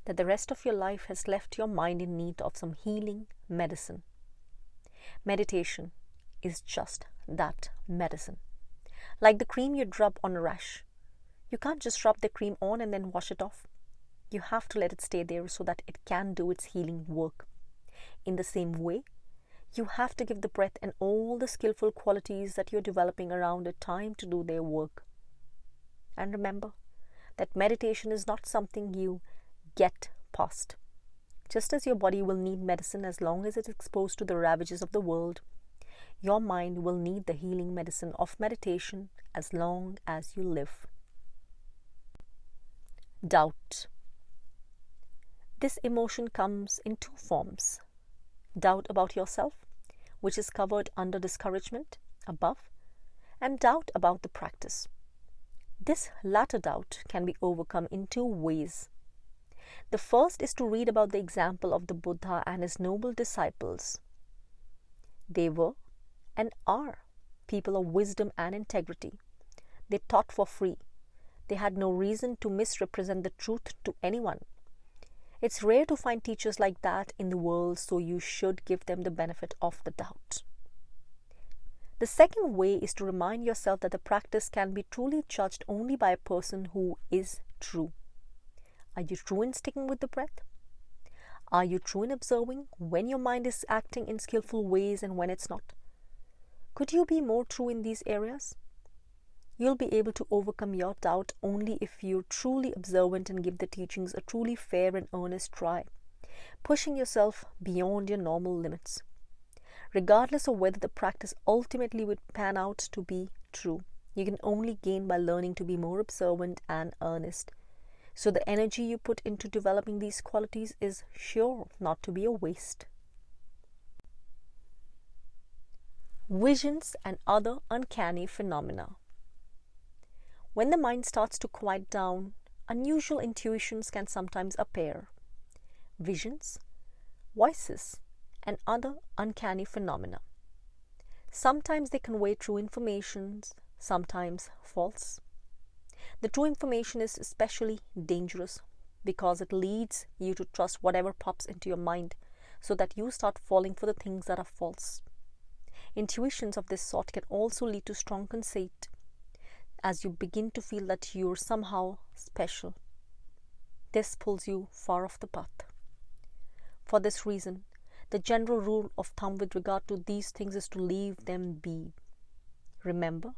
that the rest of your life has left your mind in need of some healing medicine. Meditation is just that medicine. Like the cream you'd rub on a rash. You can't just rub the cream on and then wash it off. You have to let it stay there so that it can do its healing work. In the same way, you have to give the breath and all the skillful qualities that you're developing around it time to do their work. And remember, that meditation is not something you get past. Just as your body will need medicine as long as it is exposed to the ravages of the world, your mind will need the healing medicine of meditation as long as you live. Doubt. This emotion comes in two forms: doubt about yourself, which is covered under discouragement above, and doubt about the practice. This latter doubt can be overcome in two ways. The first is to read about the example of the Buddha and his noble disciples. They were and are people of wisdom and integrity. They taught for free. They had no reason to misrepresent the truth to anyone. It's rare to find teachers like that in the world, so you should give them the benefit of the doubt. The second way is to remind yourself that the practice can be truly judged only by a person who is true. Are you true in sticking with the breath? Are you true in observing when your mind is acting in skillful ways and when it's not? Could you be more true in these areas? You'll be able to overcome your doubt only if you're truly observant and give the teachings a truly fair and earnest try, pushing yourself beyond your normal limits. Regardless of whether the practice ultimately would pan out to be true, you can only gain by learning to be more observant and earnest. So the energy you put into developing these qualities is sure not to be a waste. Visions and other uncanny phenomena. When the mind starts to quiet down, unusual intuitions can sometimes appear. Visions, voices, and other uncanny phenomena. Sometimes they convey true information, sometimes false. The true information is especially dangerous because it leads you to trust whatever pops into your mind, so that you start falling for the things that are false. Intuitions of this sort can also lead to strong conceit, as you begin to feel that you're somehow special. This pulls you far off the path. For this reason, the general rule of thumb with regard to these things is to leave them be. Remember,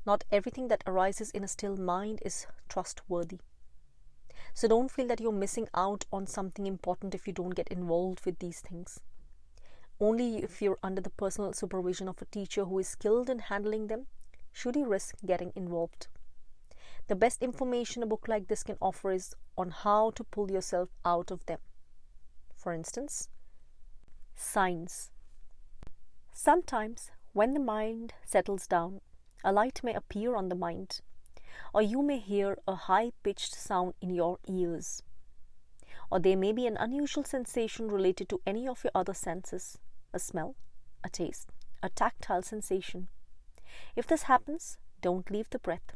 not everything that arises in a still mind is trustworthy. So don't feel that you're missing out on something important if you don't get involved with these things. Only if you're under the personal supervision of a teacher who is skilled in handling them should you risk getting involved. The best information a book like this can offer is on how to pull yourself out of them. For instance, signs. Sometimes when the mind settles down, a light may appear on the mind, or you may hear a high-pitched sound in your ears, or there may be an unusual sensation related to any of your other senses, a smell, a taste, a tactile sensation. If this happens, don't leave the breath.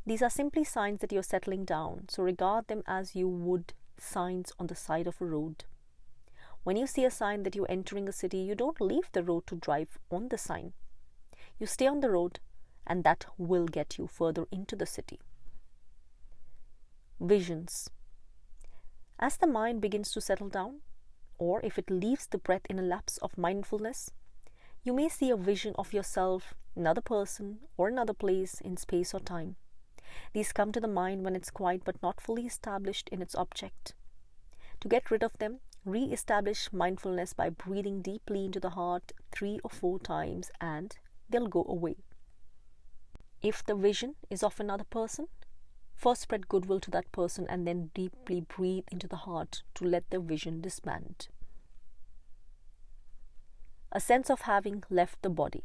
These are simply signs that you're settling down, so regard them as you would signs on the side of a road. When you see a sign that you're entering a city, you don't leave the road to drive on the sign. You stay on the road, and that will get you further into the city. Visions. As the mind begins to settle down, or if it leaves the breath in a lapse of mindfulness, you may see a vision of yourself, another person, or another place in space or time. These come to the mind when it's quiet but not fully established in its object. To get rid of them, re-establish mindfulness by breathing deeply into the heart 3 or 4 times, and they'll go away. If the vision is of another person, first spread goodwill to that person and then deeply breathe into the heart to let the vision disband. A sense of having left the body.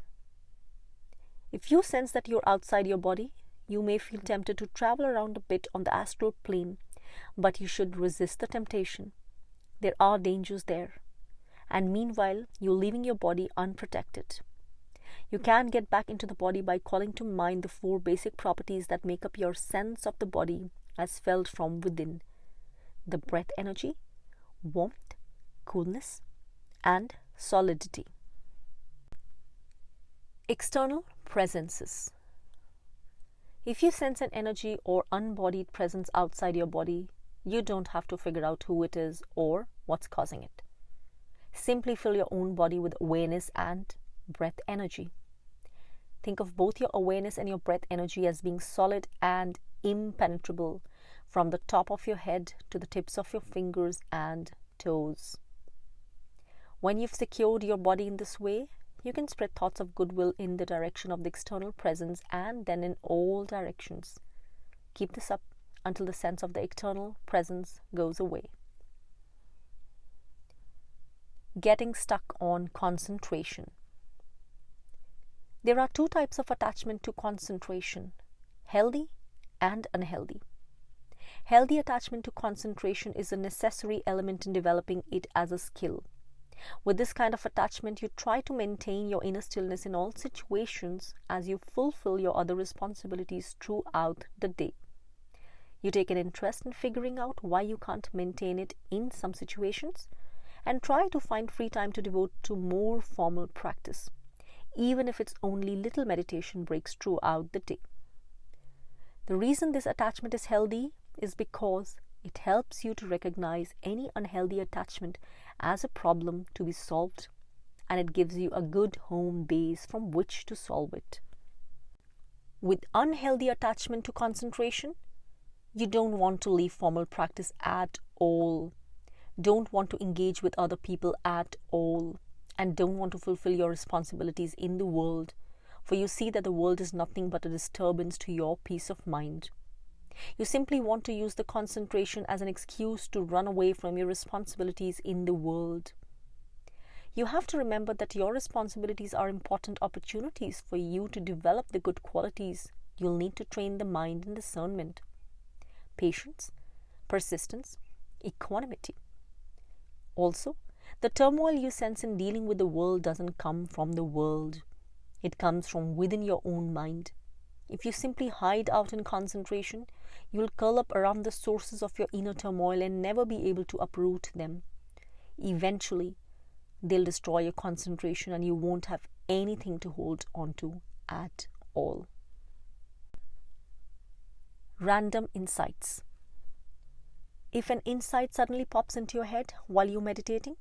If you sense that you're outside your body, you may feel tempted to travel around a bit on the astral plane, but you should resist the temptation. There are dangers there, and meanwhile, you're leaving your body unprotected. You can get back into the body by calling to mind the 4 basic properties that make up your sense of the body as felt from within: the breath energy, warmth, coolness, and solidity. External presences. If you sense an energy or unbodied presence outside your body, you don't have to figure out who it is or what's causing it. Simply fill your own body with awareness and breath energy. Think of both your awareness and your breath energy as being solid and impenetrable from the top of your head to the tips of your fingers and toes. When you've secured your body in this way, you can spread thoughts of goodwill in the direction of the external presence and then in all directions. Keep this up until the sense of the external presence goes away. Getting stuck on concentration. There are two types of attachment to concentration, healthy and unhealthy. Healthy attachment to concentration is a necessary element in developing it as a skill. With this kind of attachment, you try to maintain your inner stillness in all situations as you fulfill your other responsibilities throughout the day. You take an interest in figuring out why you can't maintain it in some situations and try to find free time to devote to more formal practice, even if it's only little meditation breaks throughout the day. The reason this attachment is healthy is because it helps you to recognize any unhealthy attachment as a problem to be solved, and it gives you a good home base from which to solve it. With unhealthy attachment to concentration, you don't want to leave formal practice at all, don't want to engage with other people at all, and don't want to fulfill your responsibilities in the world, for you see that the world is nothing but a disturbance to your peace of mind. You simply want to use the concentration as an excuse to run away from your responsibilities in the world. You have to remember that your responsibilities are important opportunities for you to develop the good qualities you'll need to train the mind in discernment, patience, persistence, equanimity. Also, the turmoil you sense in dealing with the world doesn't come from the world. It comes from within your own mind. If you simply hide out in concentration, you'll curl up around the sources of your inner turmoil and never be able to uproot them. Eventually, they'll destroy your concentration and you won't have anything to hold on to at all. Random insights. If an insight suddenly pops into your head while you're meditating,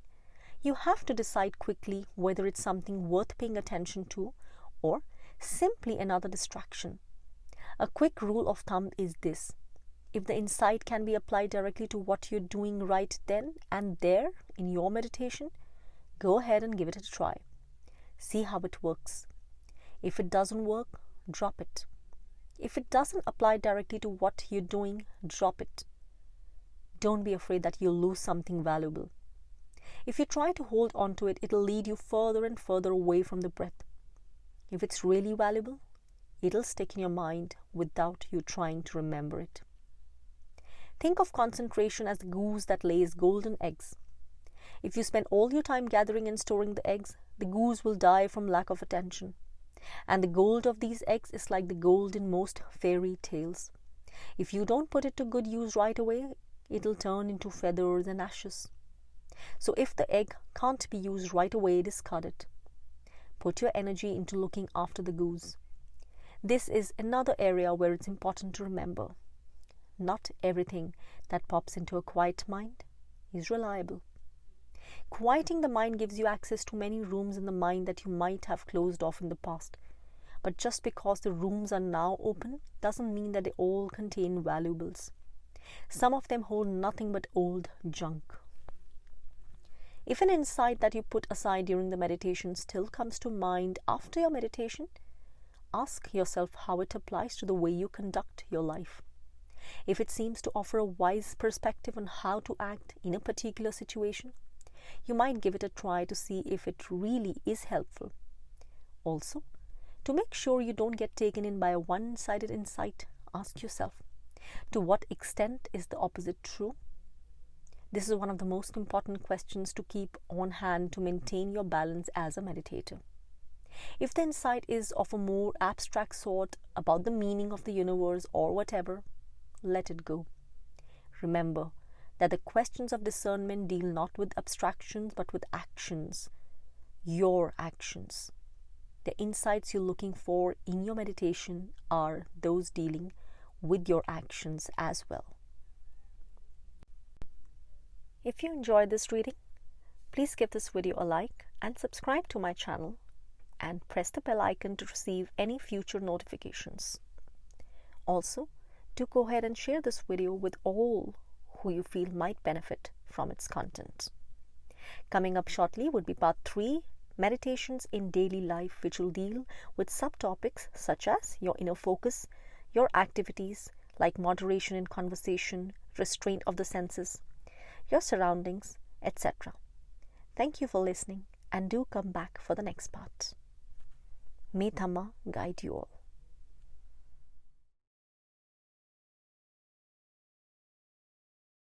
you have to decide quickly whether it's something worth paying attention to or simply another distraction. A quick rule of thumb is this: if the insight can be applied directly to what you're doing right then and there in your meditation, go ahead and give it a try. See how it works. If it doesn't work, drop it. If it doesn't apply directly to what you're doing, drop it. Don't be afraid that you'll lose something valuable. If you try to hold on to it, it'll lead you further and further away from the breath. If it's really valuable, it'll stick in your mind without you trying to remember it. Think of concentration as the goose that lays golden eggs. If you spend all your time gathering and storing the eggs, the goose will die from lack of attention. And the gold of these eggs is like the gold in most fairy tales. If you don't put it to good use right away, it'll turn into feathers and ashes. So if the egg can't be used right away, discard it. Put your energy into looking after the goose. This is another area where it's important to remember. Not everything that pops into a quiet mind is reliable. Quieting the mind gives you access to many rooms in the mind that you might have closed off in the past. But just because the rooms are now open doesn't mean that they all contain valuables. Some of them hold nothing but old junk. If an insight that you put aside during the meditation still comes to mind after your meditation, ask yourself how it applies to the way you conduct your life. If it seems to offer a wise perspective on how to act in a particular situation, you might give it a try to see if it really is helpful. Also, to make sure you don't get taken in by a one-sided insight, ask yourself, to what extent is the opposite true? This is one of the most important questions to keep on hand to maintain your balance as a meditator. If the insight is of a more abstract sort about the meaning of the universe or whatever, let it go. Remember that the questions of discernment deal not with abstractions but with actions, your actions. The insights you're looking for in your meditation are those dealing with your actions as well. If you enjoyed this reading, please give this video a like and subscribe to my channel and press the bell icon to receive any future notifications. Also, do go ahead and share this video with all who you feel might benefit from its content. Coming up shortly would be part 3, meditations in daily life, which will deal with subtopics such as your inner focus, your activities like moderation in conversation, restraint of the senses, your surroundings, etc. Thank you for listening, and do come back for the next part. May Dhamma guide you all.